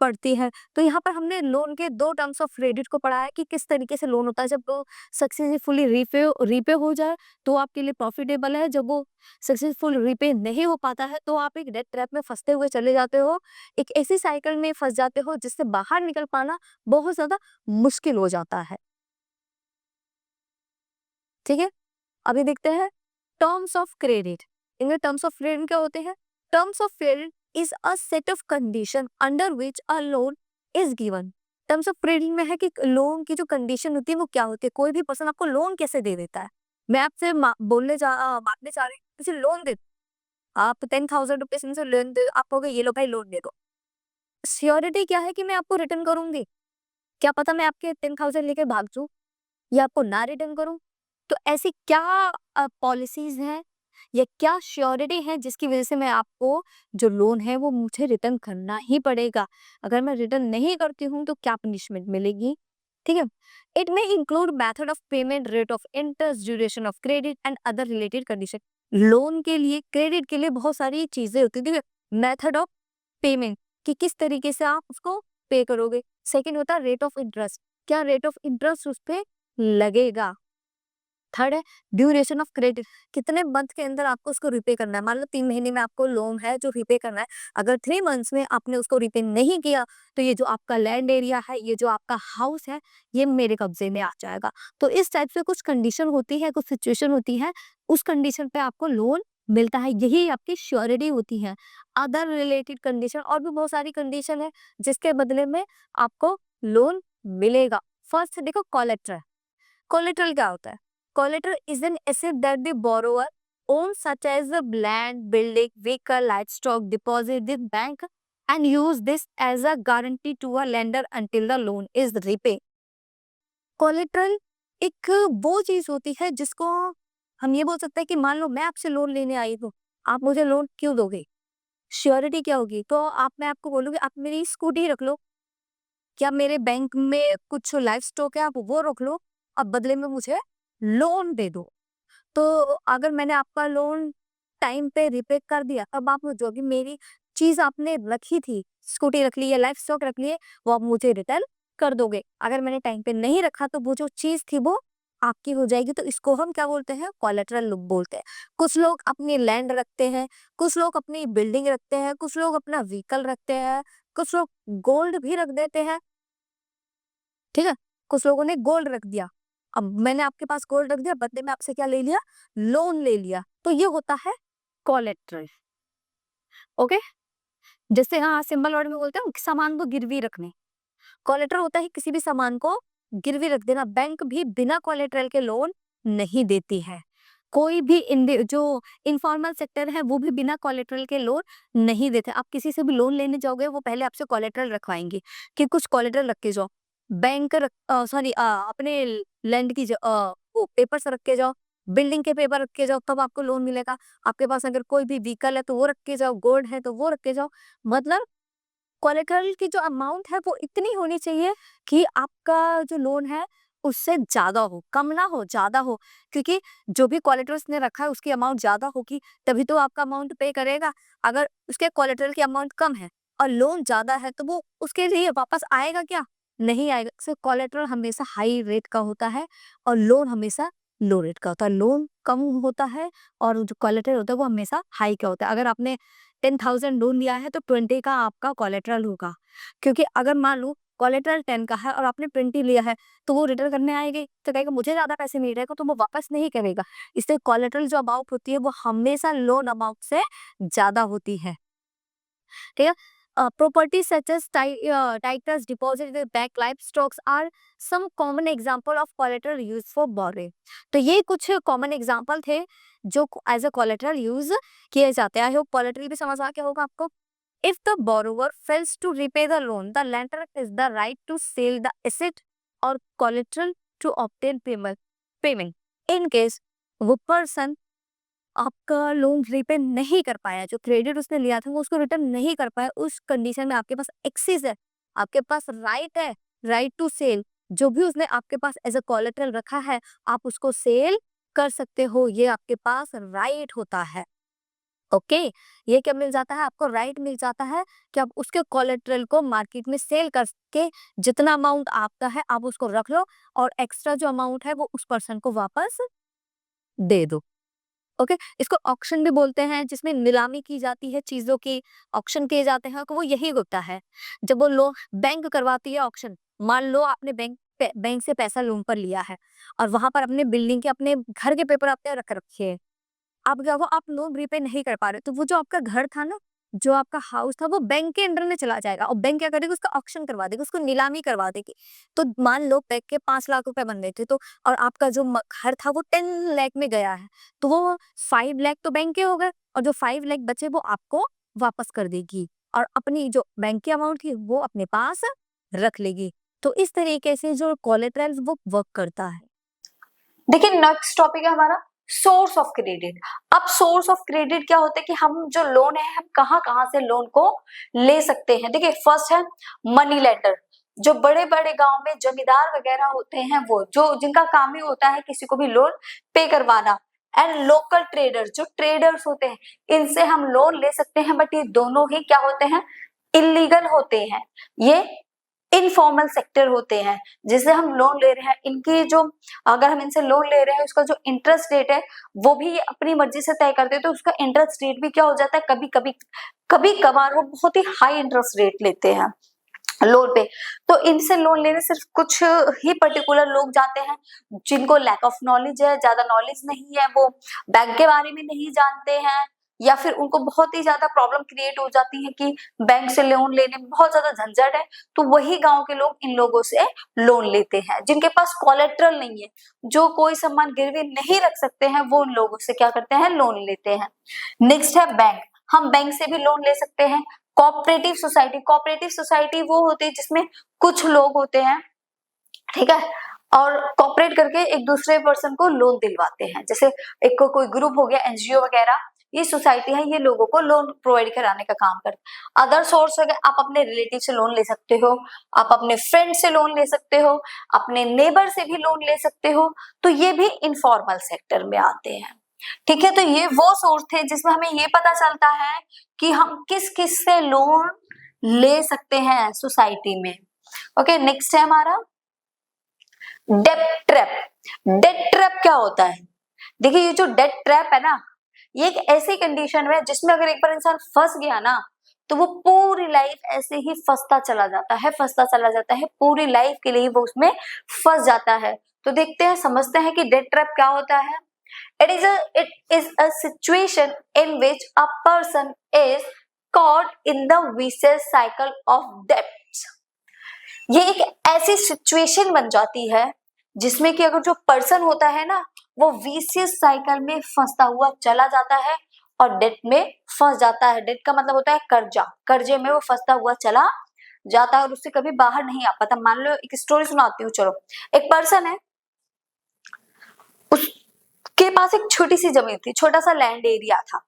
S1: पड़ती है। तो यहाँ पर हमने लोन के दो टर्म्स ऑफ क्रेडिट को पढ़ा है कि किस तरीके से लोन होता है। जब वो सक्सेसफुली रीपे हो जाए तो आपके लिए प्रॉफिटेबल है, जब वो सक्सेसफुल रीपे नहीं हो पाता है तो आप एक डेट ट्रैप में फंसते हुए चले जाते हो, एक ऐसी साइकिल में फंस जाते हो जिससे बाहर निकल पाना बहुत ज्यादा मुश्किल हो जाता है। ठीक है, अभी देखते हैं टर्म्स ऑफ क्रेडिट। इनमें टर्म्स ऑफ क्रेडिट क्या होते हैं? Terms of credit is a set of condition under which a loan is given. Terms of credit में है कि लोन की जो कंडीशन होती है वो क्या होती है, कोई भी पर्सन आपको लोन कैसे दे देता है। मैं आपसे मांगने चाह रही हूँ, किसी लोन दे, आप 10,000 रुपीज इनसे लोन दे, आप कहोगे ये लो भाई लोन दे दो। श्योरिटी क्या है कि मैं आपको रिटर्न करूंगी? क्या पता मैं आपके 10,000 लेके भाग जाऊं या आपको ना रिटर्न करूं। तो ऐसी क्या पॉलिसीज हैं या क्या श्योरिटी है जिसकी वजह से मैं आपको जो लोन है वो मुझे रिटर्न करना ही पड़ेगा? अगर मैं रिटर्न नहीं करती हूँ तो क्या पनिशमेंट मिलेगी? ठीक है, इट में include method of payment, rate of interest, duration of credit and other related condition. Loan के लिए, क्रेडिट के लिए बहुत सारी चीजें होती है। ठीक है, मेथड ऑफ पेमेंट कि किस तरीके से आप उसको पे करोगे। सेकेंड होता है रेट ऑफ इंटरेस्ट, क्या रेट ऑफ इंटरेस्ट उस पे लगेगा। थर्ड है ड्यूरेशन ऑफ क्रेडिट, कितने मंथ के अंदर आपको उसको रिपे करना है। मान लो 3 महीने में आपको लोन है जो रिपे करना है, अगर 3 मंथ्स में आपने उसको रिपे नहीं किया तो ये जो आपका लैंड एरिया है, ये जो आपका हाउस है, ये मेरे कब्जे में आ जाएगा। तो इस टाइप से कुछ कंडीशन होती है, कुछ सिचुएशन होती है, उस कंडीशन पे आपको लोन मिलता है, यही आपकी श्योरिटी होती है। अदर रिलेटेड कंडीशन और भी बहुत सारी कंडीशन है जिसके बदले में आपको लोन मिलेगा। फर्स्ट देखो कोलेटरल। कोलेटरल क्या होता है? Collateral is an asset that the borrower owns such as the land, building, vehicle, livestock, deposit with bank and use this as a guarantee to a lender until the loan is repaid. Collateral एक वो चीज होती है जिसको हम ये बोल सकते हैं कि मान लो मैं आपसे लोन लेने आई हूँ, आप मुझे लोन क्यों दोगे? श्योरिटी क्या होगी? तो आप मैं आपको बोलूंगी आप मेरी स्कूटी रख लो, क्या मेरे बैंक में कुछ लाइफ स्टॉक है आप वो रख लो, अब बदले में मुझे लोन दे दो। तो अगर मैंने आपका लोन टाइम पे रिपे कर दिया, अब आप जो भी मेरी चीज आपने रखी थी, स्कूटी रख ली है, लाइफ स्टॉक रख लिए, वो आप मुझे रिटर्न कर दोगे। अगर मैंने टाइम पे नहीं रखा तो वो जो चीज थी वो आपकी हो जाएगी। तो इसको हम क्या बोलते हैं? कोलेटरल बोलते हैं। कुछ लोग अपनी लैंड रखते हैं, कुछ लोग अपनी बिल्डिंग रखते हैं, कुछ लोग अपना व्हीकल रखते हैं, कुछ लोग गोल्ड भी रख देते हैं। ठीक है, कुछ लोगों ने गोल्ड रख दिया। अब मैंने आपके पास गोल्ड रख दिया, बदले में आपसे क्या ले लिया? लोन ले लिया। तो ये होता है कोलेटरल। ओके, जैसे हाँ सिंपल वर्ड में बोलते हैं सामान को गिरवी रखने। कोलेटरल होता है किसी भी सामान को गिरवी रख देना। बैंक भी बिना कोलेटरल के लोन नहीं देती है। कोई भी जो इनफॉर्मल सेक्टर है वो भी बिना कोलेटरल के लोन नहीं देते। आप किसी से भी लोन लेने जाओगे वो पहले आपसे कोलेटरल रखवाएंगे कि कुछ कोलेटरल रख के जाओ। बैंक सॉरी अपने लैंड की वो पेपर्स रख के जाओ, बिल्डिंग के पेपर रख के जाओ, तब आपको लोन मिलेगा। आपके पास अगर कोई भी व्हीकल है तो वो रख के जाओ, गोल्ड है तो वो रख के जाओ। मतलब कोलेटरल की जो अमाउंट है वो इतनी होनी चाहिए कि आपका जो लोन है उससे ज्यादा हो, कम ना हो, ज्यादा हो। क्योंकि जो भी कोलेटरल ने रखा है उसकी अमाउंट ज्यादा होगी तभी तो आपका अमाउंट पे करेगा। अगर उसके कोलेटरल की अमाउंट कम है और लोन ज्यादा है तो वो उसके लिए वापस आएगा क्या? नहीं आएगा। सो कोलेटरल हमेशा हाई रेट का होता है और लोन हमेशा लो रेट का होता है। लोन कम होता है और जो कोलेटरल होता है वो हमेशा हाई का होता है। अगर आपने 10,000 लोन लिया है तो 20 का आपका कोलेटरल होगा। क्योंकि अगर मान लो कोलेटरल 10 का है और आपने 20 लिया है तो वो रिटर्न करने आएगी तो कहेगा मुझे ज्यादा पैसे मिल रहे हैं तो वो वापस नहीं करेगा। इसलिए कोलेटरल जो अमाउंट होती है वो हमेशा लोन अमाउंट से ज्यादा होती है। ठीक है, properties such as titles, deposit with bank, livestock are some common example of collateral used for borrowing. तो ये कुछ कॉमन एग्जाम्पल थे जो एज अ कोलेटरल यूज किए जाते हैं। आई होप कोलेटरल भी समझ आ गया होगा आपको। If the borrower fails to repay the loan, the lender has the right to sell the asset or collateral to obtain payment. In case वो person आपका लोन रीपे नहीं कर पाया, जो क्रेडिट उसने लिया था वो उसको रिटर्न नहीं कर पाया, उस कंडीशन में आपके पास एक्सेस है, आपके पास राइट है, राइट टू सेल। जो भी उसने आपके पास एज अ कोलेटरल रखा है आप उसको सेल कर सकते हो, ये आपके पास राइट होता है। ओके, ये क्या मिल जाता है आपको? राइट मिल जाता है कि आप उसके कोलेटरल को मार्केट में सेल करके जितना अमाउंट आपका है आप उसको रख लो और एक्स्ट्रा जो अमाउंट है वो उस पर्सन को वापस दे दो। ओके, इसको ऑक्शन भी बोलते हैं जिसमें नीलामी की जाती है चीजों की, ऑक्शन किए जाते हैं। तो वो यही होता है जब वो लो बैंक करवाती है ऑक्शन। मान लो आपने बैंक से पैसा लोन पर लिया है और वहां पर अपने बिल्डिंग के अपने घर के पेपर आपने रख रखे हैं। अब क्या वो आप लोन रीपे नहीं कर पा रहे तो वो जो आपका घर था ना, जो आपका हाउस था वो बैंक के अंडर में चला जाएगा और बैंक क्या करेगी? उसका ऑक्शन करवा देगी, उसको नीलामी करवा देगी। तो मान लो बैंक के 5 लाख रुपए बन रहे थे तो और आपका जो घर था वो 10 लाख में गया है तो वो 5 लाख तो बैंक के हो गए और जो 5 लाख बचे वो आपको वापस कर देगी और अपनी जो बैंक की अमाउंट थी वो अपने पास रख लेगी। तो इस तरीके से जो कोलेटरल वो वर्क करता है।
S2: देखिए नेक्स्ट टॉपिक है हमारा सोर्स ऑफ क्रेडिट। अब सोर्स ऑफ क्रेडिट क्या होता है कि हम जो लोन है हम कहाँ कहाँ से लोन को ले सकते हैं। देखिए फर्स्ट है मनी लेंडर। जो बड़े बड़े गांव में जमींदार वगैरह होते हैं वो जो जिनका काम ही होता है किसी को भी लोन पे करवाना। एंड लोकल ट्रेडर, जो ट्रेडर्स होते हैं इनसे हम लोन ले सकते हैं बट ये दोनों ही क्या होते हैं? इलीगल होते हैं। ये इनफॉर्मल सेक्टर होते हैं जिससे हम लोन ले रहे हैं, इनकी जो अगर हम इनसे लोन ले रहे हैं उसका जो इंटरेस्ट रेट है वो भी अपनी मर्जी से तय करते हैं, तो उसका इंटरेस्ट रेट भी क्या हो जाता है, कभी कभार वो बहुत ही हाई इंटरेस्ट रेट लेते हैं लोन पे। तो इनसे लोन लेने सिर्फ कुछ ही पर्टिकुलर लोग जाते हैं जिनको लैक ऑफ नॉलेज है, ज्यादा नॉलेज नहीं है, वो बैंक के बारे में नहीं जानते हैं, या फिर उनको बहुत ही ज्यादा प्रॉब्लम क्रिएट हो जाती है कि बैंक से लोन लेने में बहुत ज्यादा झंझट है, तो वही गांव के लोग इन लोगों से लोन लेते हैं। जिनके पास कोलेट्रल नहीं है, जो कोई सामान गिरवी नहीं रख सकते हैं, वो उन लोगों से क्या करते हैं, लोन लेते हैं। नेक्स्ट है बैंक। हम बैंक से भी लोन ले सकते हैं। कोऑपरेटिव सोसाइटी वो होती है जिसमें कुछ लोग होते हैं, ठीक है, और कोऑपरेट करके एक दूसरे पर्सन को लोन दिलवाते हैं। जैसे एक कोई ग्रुप हो गया, एनजीओ वगैरह, ये सोसाइटी है, ये लोगों को लोन प्रोवाइड कराने का काम करते हैं। अदर सोर्स हो गया, आप अपने रिलेटिव से लोन ले सकते हो, आप अपने फ्रेंड से लोन ले सकते हो, अपने नेबर से भी लोन ले सकते हो, तो ये भी इनफॉर्मल सेक्टर में आते हैं। ठीक है, तो ये वो सोर्स थे जिसमें हमें ये पता चलता है कि हम किस किस से लोन ले सकते हैं सोसाइटी में। ओके, नेक्स्ट है हमारा डेट ट्रैप। डेट ट्रैप क्या होता है? देखिए, ये जो डेट ट्रैप है ना, ये एक ऐसी कंडीशन है जिसमें अगर एक बार इंसान फंस गया ना, तो वो पूरी लाइफ ऐसे ही फंसता चला जाता है, पूरी लाइफ के लिए वो उसमें फंस जाता है। तो देखते हैं, समझते हैं कि डेट ट्रैप क्या होता है। It is a situation in which a person is caught in the vicious cycle of debts. ये एक ऐसी सिचुएशन बन जाती है जिसमें कि अगर जो पर्सन होता है ना, वो विशियस साइकिल में फंसता हुआ चला जाता है और डेट में फंस जाता है। डेट का मतलब होता है कर्जा, कर्जे में वो फंसता हुआ चला जाता है और उससे कभी बाहर नहीं आ पाता। मान लो एक स्टोरी सुनाती हूँ, चलो। एक पर्सन है, उसके पास एक छोटी सी जमीन थी, छोटा सा लैंड एरिया था।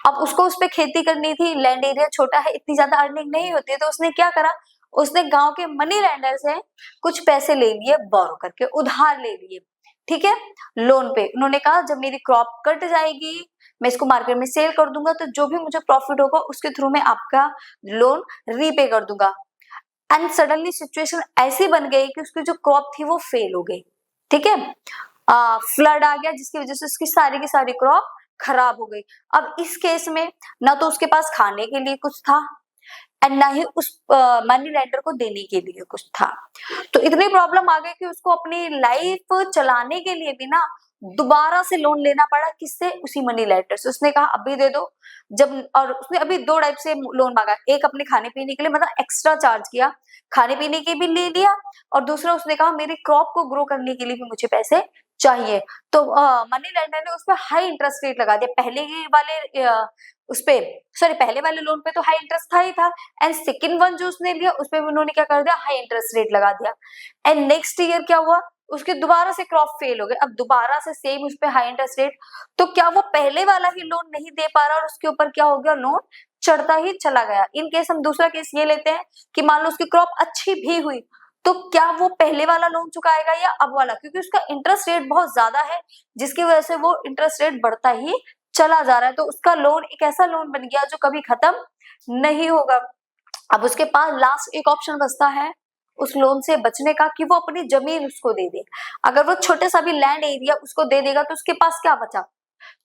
S2: अब उसको उस पे खेती करनी थी, लैंड एरिया छोटा है, इतनी ज्यादा अर्निंग नहीं होती है, तो उसने क्या करा, उसने गांव के मनी लैंडर से कुछ पैसे ले लिए, बोरो करके उधार ले लिए, ठीक है, लोन पे। उन्होंने कहा जब मेरी क्रॉप कट जाएगी, मैं इसको मार्केट में सेल कर दूंगा, तो जो भी मुझे प्रॉफिट होगा उसके थ्रू मैं आपका लोन रीपे कर दूंगा। एंड सडनली सिचुएशन ऐसी बन गई कि उसकी जो क्रॉप थी वो फेल हो गई, ठीक है, फ्लड आ गया जिसकी वजह से उसकी सारी की सारी क्रॉप खराब हो गई। अब इस केस में ना तो उसके पास खाने के लिए कुछ था एंड ना ही उस मनी लेंडर को देने के लिए कुछ था। तो इतनी प्रॉब्लम आ गई कि उसको अपनी लाइफ चलाने के लिए भी ना दोबारा से लोन लेना पड़ा। किससे? उसी मनी लेंडर से। उसने कहा अभी दे दो, जब, और उसने अभी दो टाइप से लोन मांगा, एक अपने खाने पीने के लिए, मतलब एक्स्ट्रा चार्ज किया, खाने पीने के भी ले लिया, और दूसरा उसने कहा मेरी क्रॉप को ग्रो करने के लिए भी मुझे पैसे चाहिए। तो मनी लेंडर ने उस पर हाई इंटरेस्ट रेट लगा दिया। पहले वाले लोन पे तो हाई इंटरेस्ट था ही था, एंड सेकंड वन जो उसने लिया उस पे भी उन्होंने क्या कर दिया, हाई इंटरेस्ट रेट लगा दिया। एंड नेक्स्ट ईयर क्या हुआ, उसके दोबारा से क्रॉप फेल हो गए, अब दोबारा से सेम उस पे हाई इंटरेस्ट रेट। तो क्या वो पहले वाला ही लोन नहीं दे पा रहा और उसके ऊपर क्या हो गया, लोन चढ़ता ही चला गया। इन केस हम दूसरा केस ये लेते हैं कि मान लो उसकी क्रॉप अच्छी भी हुई, तो क्या वो पहले वाला लोन चुकाएगा या अब वाला, क्योंकि उसका इंटरेस्ट रेट बहुत ज्यादा है जिसकी वजह से वो इंटरेस्ट रेट बढ़ता ही चला जा रहा है। तो उसका लोन एक ऐसा लोन बन गया जो कभी खत्म नहीं होगा। अब उसके पास लास्ट एक ऑप्शन बचता है उस लोन से बचने का, कि वो अपनी जमीन उसको दे दे। अगर वो छोटे सा भी लैंड एरिया उसको दे देगा तो उसके पास क्या बचा,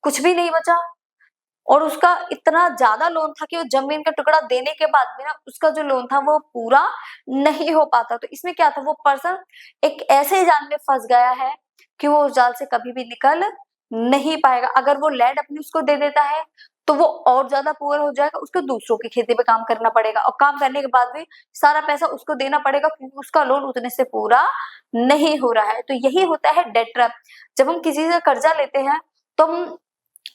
S2: कुछ भी नहीं बचा। और उसका इतना ज्यादा लोन था कि वो जमीन का टुकड़ा देने के बाद भी ना उसका जो लोन था वो पूरा नहीं हो पाता। तो इसमें क्या था, वो पर्सन एक ऐसे जाल में फंस गया है कि वो उस जाल से कभी भी निकल नहीं पाएगा। अगर वो लैंड अपनी उसको दे देता है तो वो और ज्यादा पुअर हो जाएगा, उसको दूसरों की खेती पे काम करना पड़ेगा, और काम करने के बाद भी सारा पैसा उसको देना पड़ेगा क्योंकि उसका लोन उतने से पूरा नहीं हो रहा है। तो यही होता है डेट ट्रैप। जब हम किसी से कर्जा लेते हैं तो हम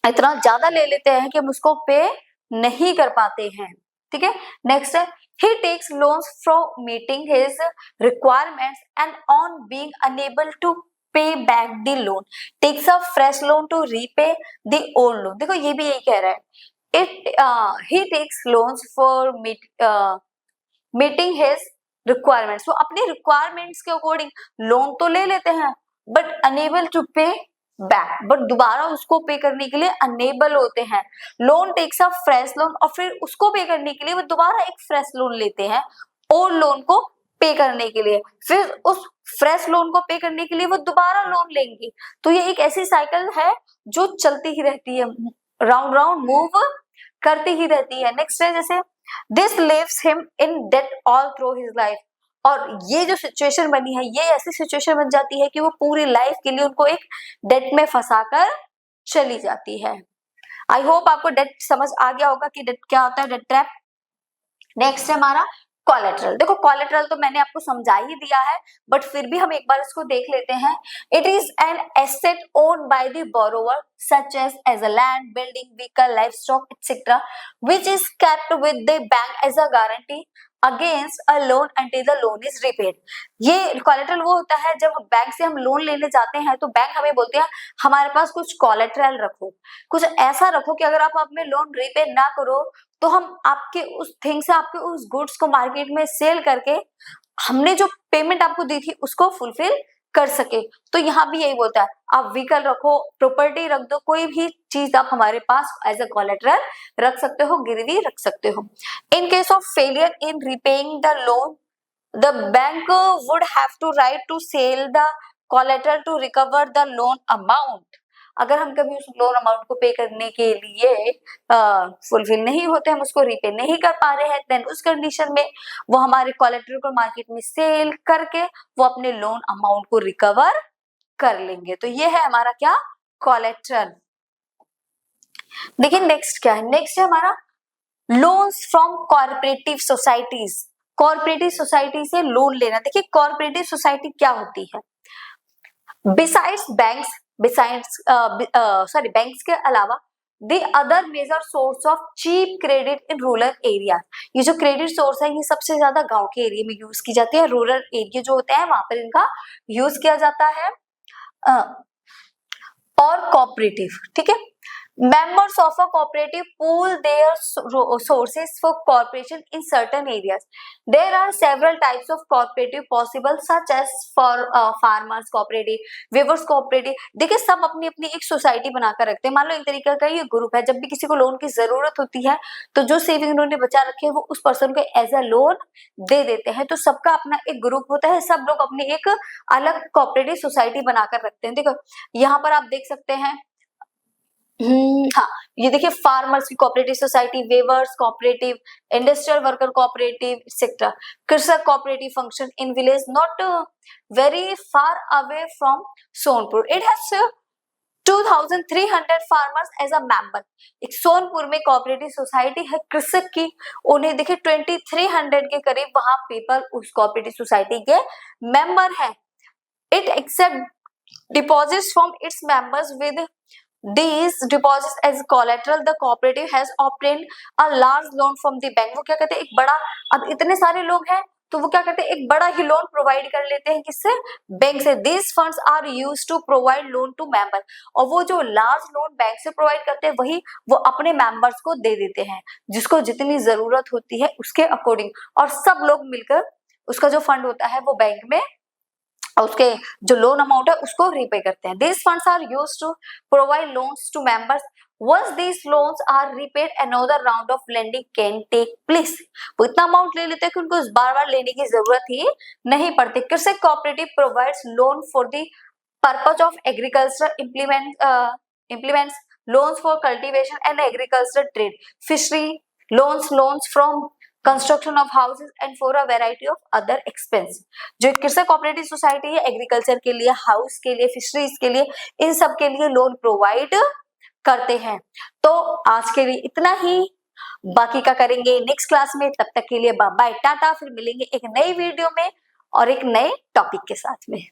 S2: इतना ज्यादा ले लेते हैं कि हम उसको पे नहीं कर पाते हैं, ठीक है। नेक्स्ट है, he takes loans from meeting his requirements and on being unable to pay back the loan takes a fresh loan to repay the old loan। देखो ये भी यही कह रहा है, he takes loans for meeting his requirements। वो अपने requirements के अकॉर्डिंग लोन तो ले लेते हैं बट unable to pay बैक, बट दोबारा उसको पे करने के लिए अनेबल होते हैं। Loan takes a fresh loan, और फिर उसको पे करने के लिए वो दोबारा एक फ्रेश लोन लेते हैं ओल्ड लोन को पे करने के लिए, फिर उस फ्रेश लोन को पे करने के लिए वो दोबारा लोन लेंगे। तो ये एक ऐसी साइकिल है जो चलती ही रहती है, राउंड राउंड मूव करती ही रहती है। नेक्स्ट है जैसे this leaves him in debt all through his life, और ये जो सिचुएशन बनी है ये ऐसी सिचुएशन बन जाती है कि वो पूरी लाइफ के लिए उनको एक डेट में फंसाकर चली जाती है। आई होप आपको डेट समझ आ गया होगा कि डेट क्या होता है, डेट ट्रैप। नेक्स्ट है हमारा कोलेटरल। देखो कोलेटरल तो मैंने आपको समझा ही दिया है, बट फिर भी हम एक बार इसको देख लेते हैं। It is an asset owned by the borrower such as a land, building, vehicle, livestock etcetera which is kept with the bank as a guarantee against a loan until the loan is repaid. ये collateral वो होता है जब bank से हम loan लेने जाते हैं तो बैंक हमें बोलते हैं हमारे पास कुछ कोलेटरल रखो, कुछ ऐसा रखो कि अगर आप अपने लोन रिपे ना करो तो हम आपके उस थिंग से, आपके उस गुड्स को मार्केट में सेल करके हमने जो पेमेंट आपको दी थी उसको फुलफिल कर सके। तो यहाँ भी यही बोलता है आप व्हीकल रखो, प्रॉपर्टी रख दो, कोई भी चीज आप हमारे पास एज अ कोलेटरल रख सकते हो, गिरवी रख सकते हो। In case of failure in repaying the loan the bank would have to right to sell the collateral to recover the loan amount. अगर हम कभी उस लोन अमाउंट को पे करने के लिए फुलफिल नहीं होते, हम उसको रीपे नहीं कर पा रहे हैं, देन उस कंडीशन में वो हमारे कोलेटरल को मार्केट में सेल करके वो अपने लोन अमाउंट को रिकवर कर लेंगे। तो ये है हमारा क्या, कोलेटरल। देखिए नेक्स्ट क्या है, नेक्स्ट है हमारा loans from corporative societies. Corporative society से लोन लेना। देखिए कॉर्पोरेटिव सोसाइटी क्या होती है, बिसाइड्स बैंक्स, बैंक्स के अलावा the other major source of cheap credit in rural area. ये जो क्रेडिट सोर्स है ये सबसे ज्यादा गांव के एरिया में यूज की जाती है, रूरल एरिया जो होते हैं वहां पर इनका यूज किया जाता है। और कोऑपरेटिव, ठीक है, members of a cooperative pool their sources for cooperation in certain areas. There are several types of cooperative possible such as for farmers cooperative, weavers cooperative। देखिए सब अपनी अपनी एक सोसाइटी बनाकर रखते हैं। मान लो एक तरीके का ये ग्रुप है, जब भी किसी को लोन की जरूरत होती है तो जो सेविंग उन्होंने बचा रखे है वो उस पर्सन को एज अ लोन दे देते हैं। तो सबका अपना एक ग्रुप होता है, सब लोग अपनी एक अलग कोऑपरेटिव सोसाइटी बनाकर रखते हैं। देखो यहाँ पर आप देख सकते हैं, हाँ ये देखिए फार्मर्स की cooperative society, weavers cooperative, industrial worker cooperative etcetera. Krishak cooperative function in village not very far away from Sonpur. It has 2300 farmers as a member. एक सोनपुर में कोऑपरेटिव सोसाइटी है कृषक की, उन्हें देखिए 2300 के करीब वहां पीपल उस कोऑपरेटिव सोसाइटी के मेंबर है। It accept deposits from its members with these deposits as collateral the cooperative has obtained a large loan from the bank। वो क्या कहते हैं, एक बड़ा, अब इतने सारे लोग हैं तो वो क्या करते हैं, एक बड़ा ही लोन प्रोवाइड कर लेते हैं, किससे, बैंक से। these funds are used to provide loan to member। और वो जो लार्ज लोन बैंक से प्रोवाइड करते हैं वही वो अपने मेंबर्स को दे देते हैं, जिसको जितनी जरूरत होती है उसके अकॉर्डिंग, और सब लोग मिलकर उसका जो फंड होता है वो बैंक में उसके जो लोन अमाउंट है उसको रीपे करते हैं। These funds are used to provide loans to members. Once these loans are repaid, another round of lending can take place। वो इतना अमाउंट ले लेते हैं कि उनको बार-बार लेने की जरूरत ही नहीं पड़ती। कृषक cooperative provides loan for the purpose of agriculture implements loans for cultivation and agricultural trade, fishery loans from construction of houses and for a variety of other expense. जो कृषक कोऑपरेटिव सोसाइटी है एग्रीकल्चर के लिए, house के लिए, fisheries के लिए, इन सब के लिए लोन प्रोवाइड करते हैं। तो आज के लिए इतना ही, बाकी का करेंगे नेक्स्ट क्लास में। तब तक के लिए बाय बाय टाटा, फिर मिलेंगे एक नई वीडियो में और एक नए टॉपिक के साथ में।